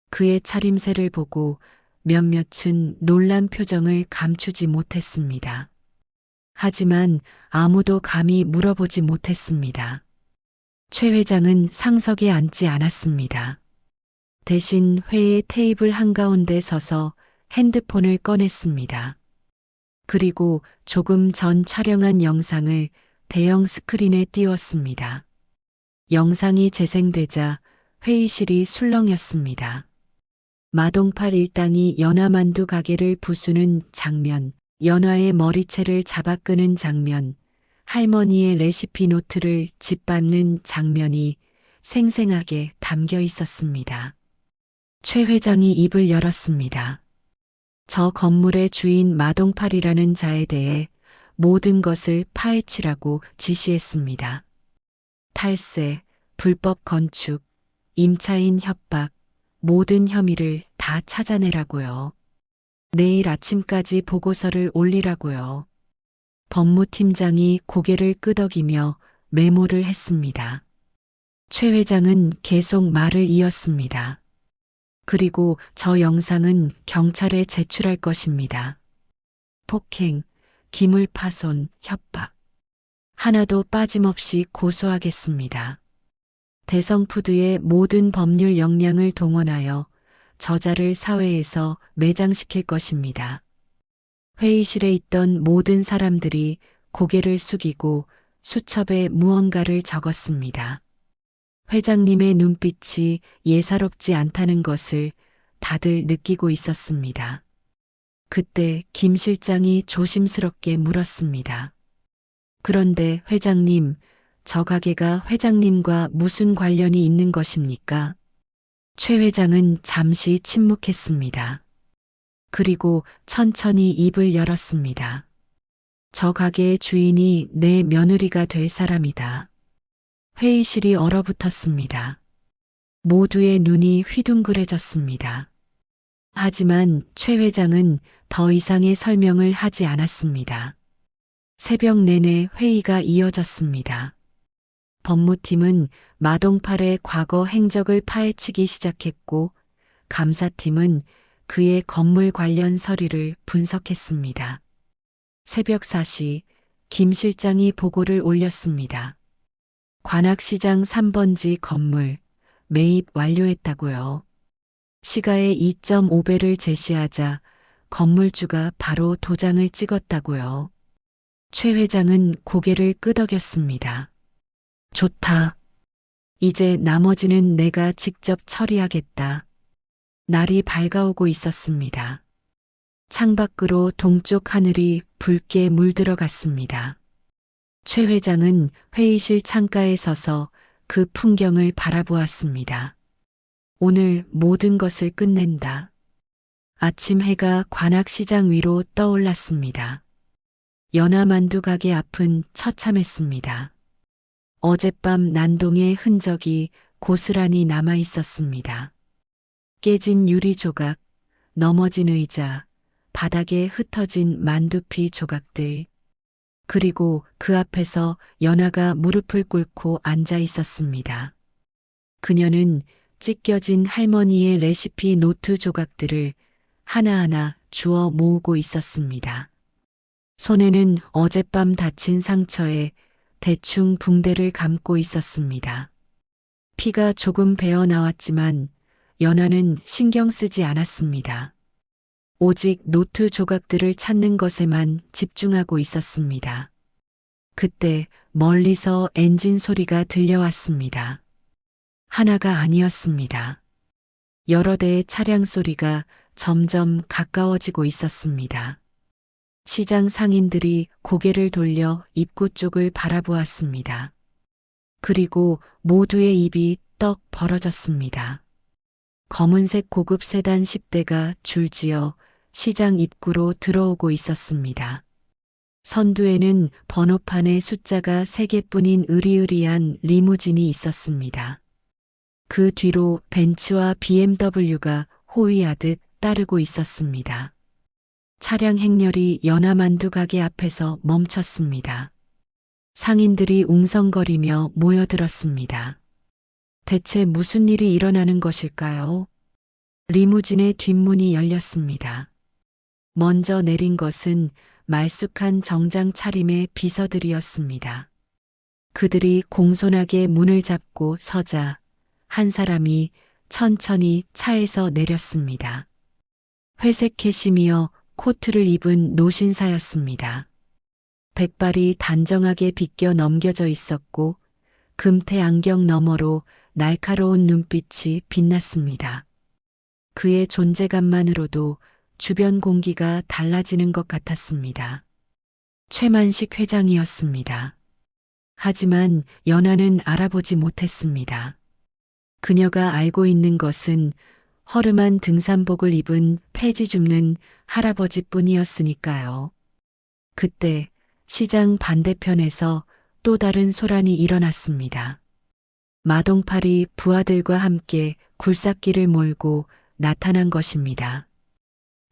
그의 차림새를 보고 몇몇은 놀란 표정을 감추지 못했습니다. 하지만 아무도 감히 물어보지 못했습니다. 최 회장은 상석에 앉지 않았습니다. 대신 회의 테이블 한가운데 서서 핸드폰을 꺼냈습니다. 그리고 조금 전 촬영한 영상을 대형 스크린에 띄웠습니다. 영상이 재생되자 회의실이 술렁였습니다. 마동팔 일당이 연화만두 가게를 부수는 장면, 연화의 머리채를 잡아 끄는 장면, 할머니의 레시피 노트를 짓밟는 장면이 생생하게 담겨 있었습니다. 최 회장이 입을 열었습니다. 저 건물의 주인 마동팔이라는 자에 대해 모든 것을 파헤치라고 지시했습니다. 탈세, 불법 건축, 임차인 협박, 모든 혐의를 다 찾아내라고요. 내일 아침까지 보고서를 올리라고요. 법무팀장이 고개를 끄덕이며 메모를 했습니다. 최 회장은 계속 말을 이었습니다. 그리고 저 영상은 경찰에 제출할 것입니다. 폭행, 기물파손, 협박. 하나도 빠짐없이 고소하겠습니다. 대성푸드의 모든 법률 역량을 동원하여 저자를 사회에서 매장시킬 것입니다. 회의실에 있던 모든 사람들이 고개를 숙이고 수첩에 무언가를 적었습니다. 회장님의 눈빛이 예사롭지 않다는 것을 다들 느끼고 있었습니다. 그때 김 실장이 조심스럽게 물었습니다. 그런데 회장님, 저 가게가 회장님과 무슨 관련이 있는 것입니까? 최 회장은 잠시 침묵했습니다. 그리고 천천히 입을 열었습니다. 저 가게의 주인이 내 며느리가 될 사람이다. 회의실이 얼어붙었습니다. 모두의 눈이 휘둥그레졌습니다. 하지만 최 회장은 더 이상의 설명을 하지 않았습니다. 새벽 내내 회의가 이어졌습니다. 법무팀은 마동팔의 과거 행적을 파헤치기 시작했고 감사팀은 그의 건물 관련 서류를 분석했습니다. 새벽 4시 김 실장이 보고를 올렸습니다. 관악시장 3번지 건물, 매입 완료했다고요. 시가의 2.5배를 제시하자 건물주가 바로 도장을 찍었다고요. 최 회장은 고개를 끄덕였습니다. 좋다. 이제 나머지는 내가 직접 처리하겠다. 날이 밝아오고 있었습니다. 창밖으로 동쪽 하늘이 붉게 물들어갔습니다. 최 회장은 회의실 창가에 서서 그 풍경을 바라보았습니다. 오늘 모든 것을 끝낸다. 아침 해가 관악시장 위로 떠올랐습니다. 연화만두 가게 앞은 처참했습니다. 어젯밤 난동의 흔적이 고스란히 남아 있었습니다. 깨진 유리 조각, 넘어진 의자, 바닥에 흩어진 만두피 조각들, 그리고 그 앞에서 연하가 무릎을 꿇고 앉아 있었습니다. 그녀는 찢겨진 할머니의 레시피 노트 조각들을 하나하나 주워 모으고 있었습니다. 손에는 어젯밤 다친 상처에 대충 붕대를 감고 있었습니다. 피가 조금 배어 나왔지만 연하는 신경 쓰지 않았습니다. 오직 노트 조각들을 찾는 것에만 집중하고 있었습니다. 그때 멀리서 엔진 소리가 들려왔습니다. 하나가 아니었습니다. 여러 대의 차량 소리가 점점 가까워지고 있었습니다. 시장 상인들이 고개를 돌려 입구 쪽을 바라보았습니다. 그리고 모두의 입이 떡 벌어졌습니다. 검은색 고급 세단 10대가 줄지어 시장 입구로 들어오고 있었습니다. 선두에는 번호판에 숫자가 3개뿐인 으리으리한 리무진이 있었습니다. 그 뒤로 벤츠와 BMW가 호위하듯 따르고 있었습니다. 차량 행렬이 연화만두 가게 앞에서 멈췄습니다. 상인들이 웅성거리며 모여들었습니다. 대체 무슨 일이 일어나는 것일까요? 리무진의 뒷문이 열렸습니다. 먼저 내린 것은 말쑥한 정장 차림의 비서들이었습니다. 그들이 공손하게 문을 잡고 서자 한 사람이 천천히 차에서 내렸습니다. 회색 캐시미어 코트를 입은 노신사였습니다. 백발이 단정하게 빗겨 넘겨져 있었고 금태 안경 너머로 날카로운 눈빛이 빛났습니다. 그의 존재감만으로도 주변 공기가 달라지는 것 같았습니다. 최만식 회장이었습니다. 하지만 연하는 알아보지 못했습니다. 그녀가 알고 있는 것은 허름한 등산복을 입은 폐지 줍는 할아버지뿐이었으니까요. 그때 시장 반대편에서 또 다른 소란이 일어났습니다. 마동팔이 부하들과 함께 굴삭기를 몰고 나타난 것입니다.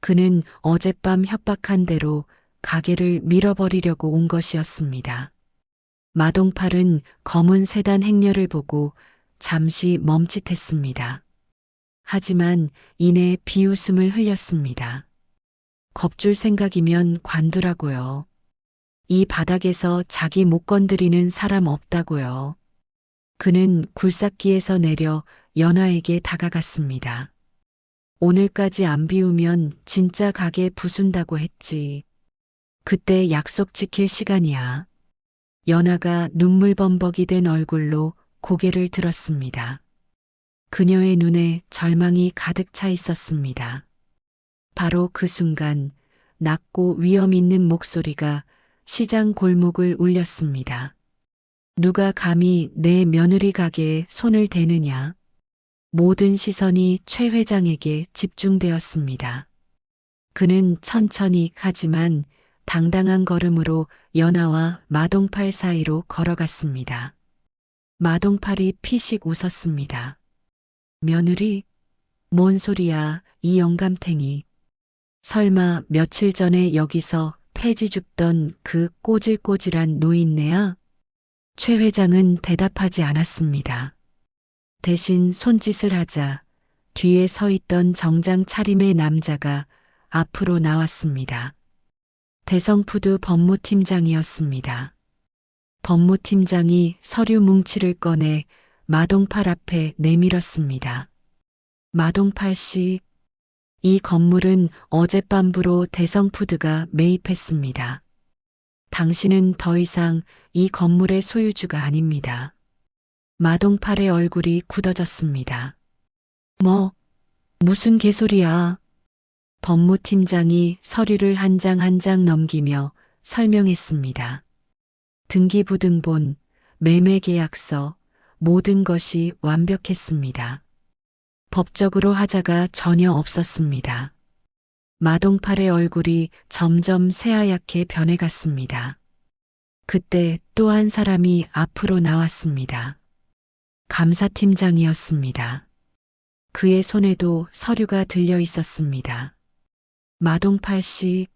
그는 어젯밤 협박한 대로 가게를 밀어버리려고 온 것이었습니다. 마동팔은 검은 세단 행렬을 보고 잠시 멈칫했습니다. 하지만 이내 비웃음을 흘렸습니다. 겁줄 생각이면 관두라고요. 이 바닥에서 자기 못 건드리는 사람 없다고요. 그는 굴삭기에서 내려 연하에게 다가갔습니다. 오늘까지 안 비우면 진짜 가게 부순다고 했지. 그때 약속 지킬 시간이야. 연하가 눈물범벅이 된 얼굴로 고개를 들었습니다. 그녀의 눈에 절망이 가득 차 있었습니다. 바로 그 순간 낮고 위험 있는 목소리가 시장 골목을 울렸습니다. 누가 감히 내 며느리 가게에 손을 대느냐? 모든 시선이 최 회장에게 집중되었습니다. 그는 천천히 하지만 당당한 걸음으로 연하와 마동팔 사이로 걸어갔습니다. 마동팔이 피식 웃었습니다. 며느리? 뭔 소리야, 이 영감탱이. 설마 며칠 전에 여기서 폐지 줍던 그 꼬질꼬질한 노인네야? 최 회장은 대답하지 않았습니다. 대신 손짓을 하자 뒤에 서 있던 정장 차림의 남자가 앞으로 나왔습니다. 대성푸드 법무팀장이었습니다. 법무팀장이 서류 뭉치를 꺼내 마동팔 앞에 내밀었습니다. 마동팔 씨, 이 건물은 어젯밤부로 대성푸드가 매입했습니다. 당신은 더 이상 이 건물의 소유주가 아닙니다. 마동팔의 얼굴이 굳어졌습니다. 무슨 개소리야? 법무팀장이 서류를 한 장 한 장 넘기며 설명했습니다. 등기부등본, 매매계약서, 모든 것이 완벽했습니다. 법적으로 하자가 전혀 없었습니다. 마동팔의 얼굴이 점점 새하얗게 변해갔습니다. 그때 또 한 사람이 앞으로 나왔습니다. 감사팀장이었습니다. 그의 손에도 서류가 들려 있었습니다. 마동팔 씨,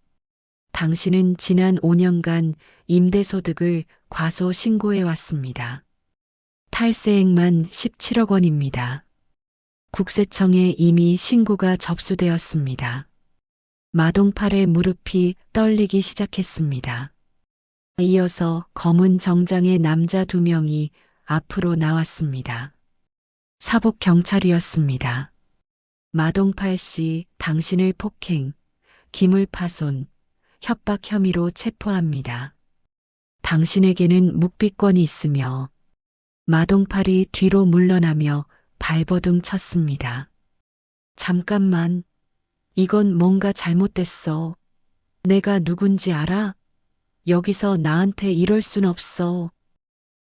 당신은 지난 5년간 임대소득을 과소 신고해 왔습니다. 탈세액만 17억 원입니다. 국세청에 이미 신고가 접수되었습니다. 마동팔의 무릎이 떨리기 시작했습니다. 이어서 검은 정장의 남자 2명이 앞으로 나왔습니다. 사복 경찰이었습니다. 마동팔 씨, 당신을 폭행, 기물파손, 협박 혐의로 체포합니다. 당신에게는 묵비권이 있으며 마동팔이 뒤로 물러나며 발버둥 쳤습니다. 잠깐만, 이건 뭔가 잘못됐어. 내가 누군지 알아? 여기서 나한테 이럴 순 없어.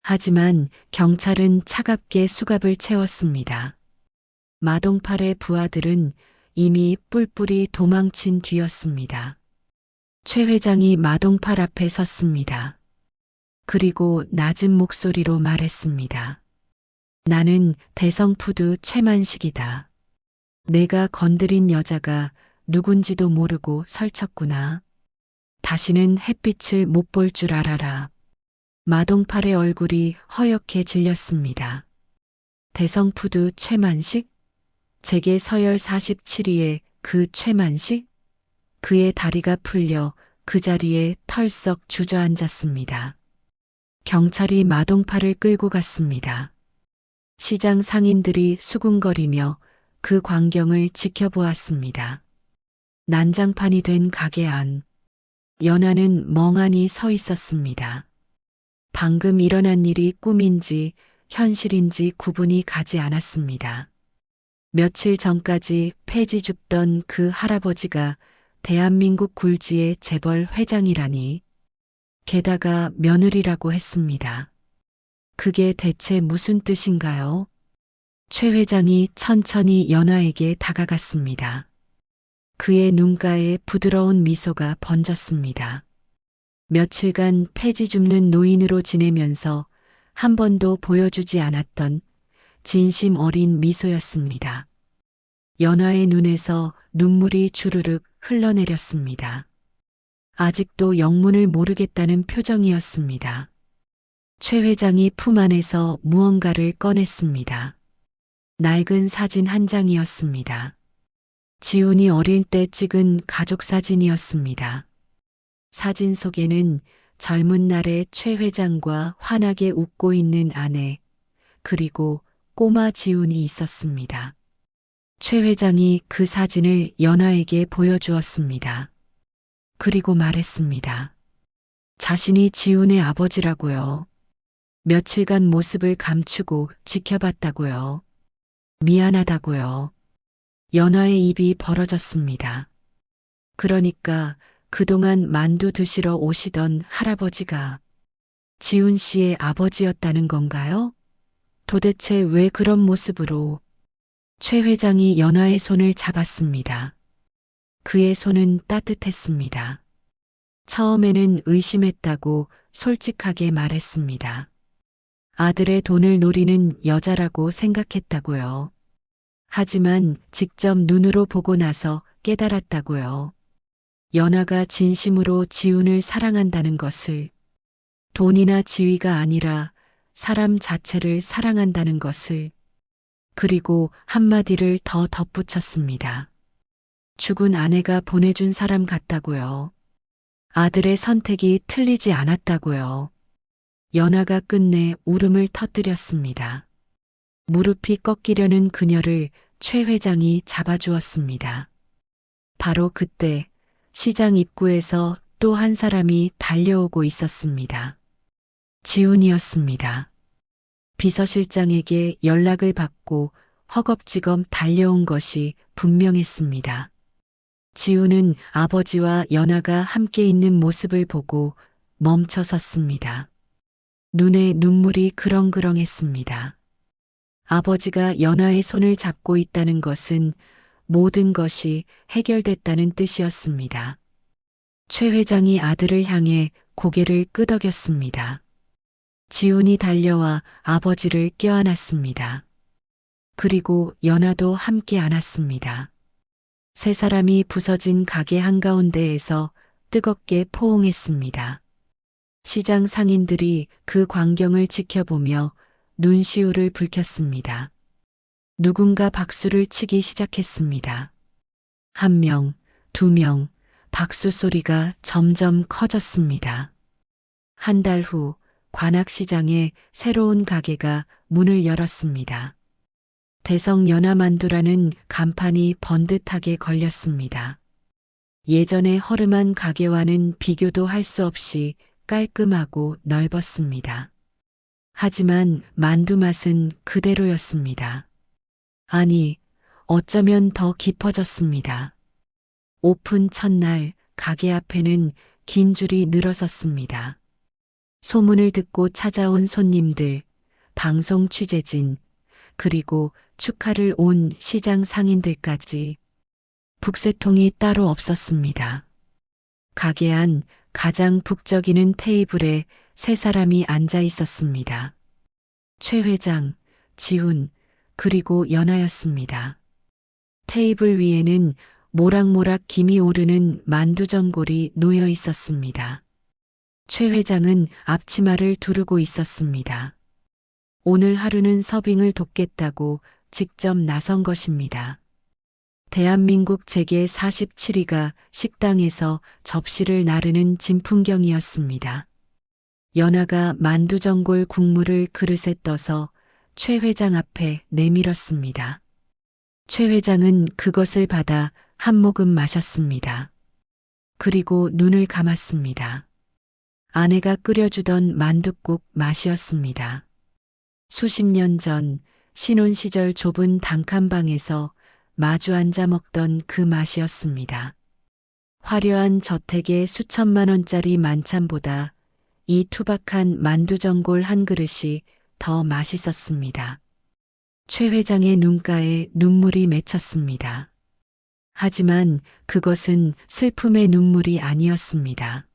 하지만 경찰은 차갑게 수갑을 채웠습니다. 마동팔의 부하들은 이미 뿔뿔이 도망친 뒤였습니다. 최 회장이 마동팔 앞에 섰습니다. 그리고 낮은 목소리로 말했습니다. 나는 대성푸드 최만식이다. 내가 건드린 여자가 누군지도 모르고 설쳤구나. 다시는 햇빛을 못 볼 줄 알아라. 마동팔의 얼굴이 허옇게 질렸습니다. 대성푸드 최만식? 제게 서열 47위의 그 최만식? 그의 다리가 풀려 그 자리에 털썩 주저앉았습니다. 경찰이 마동팔을 끌고 갔습니다. 시장 상인들이 수군거리며 그 광경을 지켜보았습니다. 난장판이 된 가게 안, 연하는 멍하니 서 있었습니다. 방금 일어난 일이 꿈인지 현실인지 구분이 가지 않았습니다. 며칠 전까지 폐지 줍던 그 할아버지가 대한민국 굴지의 재벌 회장이라니. 게다가 며느리라고 했습니다. 그게 대체 무슨 뜻인가요? 최 회장이 천천히 연하에게 다가갔습니다. 그의 눈가에 부드러운 미소가 번졌습니다. 며칠간 폐지 줍는 노인으로 지내면서 한 번도 보여주지 않았던 진심 어린 미소였습니다. 연하의 눈에서 눈물이 주르륵 흘러내렸습니다. 아직도 영문을 모르겠다는 표정이었습니다. 최 회장이 품 안에서 무언가를 꺼냈습니다. 낡은 사진 한 장이었습니다. 지훈이 어릴 때 찍은 가족 사진이었습니다. 사진 속에는 젊은 날의 최 회장과 환하게 웃고 있는 아내, 그리고 꼬마 지훈이 있었습니다. 최 회장이 그 사진을 연하에게 보여주었습니다. 그리고 말했습니다. 자신이 지훈의 아버지라고요. 며칠간 모습을 감추고 지켜봤다고요. 미안하다고요. 연하의 입이 벌어졌습니다. 그러니까 그동안 만두 드시러 오시던 할아버지가 지훈 씨의 아버지였다는 건가요? 도대체 왜 그런 모습으로? 최 회장이 연하의 손을 잡았습니다. 그의 손은 따뜻했습니다. 처음에는 의심했다고 솔직하게 말했습니다. 아들의 돈을 노리는 여자라고 생각했다고요. 하지만 직접 눈으로 보고 나서 깨달았다고요. 연하가 진심으로 지훈을 사랑한다는 것을, 돈이나 지위가 아니라 사람 자체를 사랑한다는 것을, 그리고 한마디를 더 덧붙였습니다. 죽은 아내가 보내준 사람 같다고요. 아들의 선택이 틀리지 않았다고요. 연하가 끝내 울음을 터뜨렸습니다. 무릎이 꺾이려는 그녀를 최 회장이 잡아주었습니다. 바로 그때 시장 입구에서 또 한 사람이 달려오고 있었습니다. 지훈이었습니다. 비서실장에게 연락을 받고 허겁지겁 달려온 것이 분명했습니다. 지훈은 아버지와 연아가 함께 있는 모습을 보고 멈춰 섰습니다. 눈에 눈물이 그렁그렁했습니다. 아버지가 연아의 손을 잡고 있다는 것은 모든 것이 해결됐다는 뜻이었습니다. 최 회장이 아들을 향해 고개를 끄덕였습니다. 지훈이 달려와 아버지를 껴안았습니다. 그리고 연아도 함께 안았습니다. 세 사람이 부서진 가게 한가운데에서 뜨겁게 포옹했습니다. 시장 상인들이 그 광경을 지켜보며 눈시울을 붉혔습니다. 누군가 박수를 치기 시작했습니다. 한 명, 두 명, 박수 소리가 점점 커졌습니다. 한 달 후 관악시장에 새로운 가게가 문을 열었습니다. 대성 연화만두라는 간판이 번듯하게 걸렸습니다. 예전의 허름한 가게와는 비교도 할 수 없이 깔끔하고 넓었습니다. 하지만 만두 맛은 그대로였습니다. 아니, 어쩌면 더 깊어졌습니다. 오픈 첫날 가게 앞에는 긴 줄이 늘어섰습니다. 소문을 듣고 찾아온 손님들, 방송 취재진, 그리고 축하를 온 시장 상인들까지 북새통이 따로 없었습니다. 가게 안 가장 북적이는 테이블에 세 사람이 앉아 있었습니다. 최 회장, 지훈, 그리고 연아였습니다. 테이블 위에는 모락모락 김이 오르는 만두전골이 놓여 있었습니다. 최 회장은 앞치마를 두르고 있었습니다. 오늘 하루는 서빙을 돕겠다고 직접 나선 것입니다. 대한민국 재계 47위가 식당에서 접시를 나르는 진풍경이었습니다. 연아가 만두전골 국물을 그릇에 떠서 최 회장 앞에 내밀었습니다. 최 회장은 그것을 받아 한 모금 마셨습니다. 그리고 눈을 감았습니다. 아내가 끓여주던 만둣국 맛이었습니다. 수십 년 전 신혼 시절 좁은 단칸방에서 마주 앉아 먹던 그 맛이었습니다. 화려한 저택의 수천만 원짜리 만찬보다 이 투박한 만두전골 한 그릇이 더 맛있었습니다. 최 회장의 눈가에 눈물이 맺혔습니다. 하지만 그것은 슬픔의 눈물이 아니었습니다.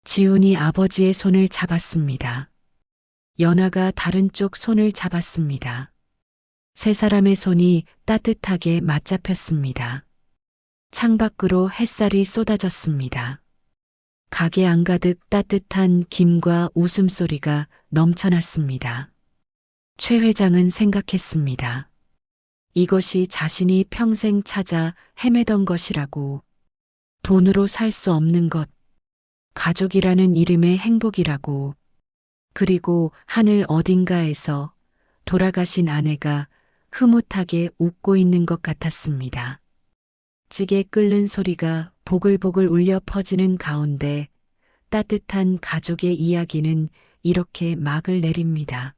지훈이 아버지의 손을 잡았습니다. 연아가 다른 쪽 손을 잡았습니다. 세 사람의 손이 따뜻하게 맞잡혔습니다. 창밖으로 햇살이 쏟아졌습니다. 가게 안가득 따뜻한 김과 웃음소리가 넘쳐났습니다. 최 회장은 생각했습니다. 이것이 자신이 평생 찾아 헤매던 것이라고. 돈으로 살 수 없는 것. 가족이라는 이름의 행복이라고. 그리고 하늘 어딘가에서 돌아가신 아내가 흐뭇하게 웃고 있는 것 같았습니다. 찌개 끓는 소리가 보글보글 울려 퍼지는 가운데 따뜻한 가족의 이야기는 이렇게 막을 내립니다.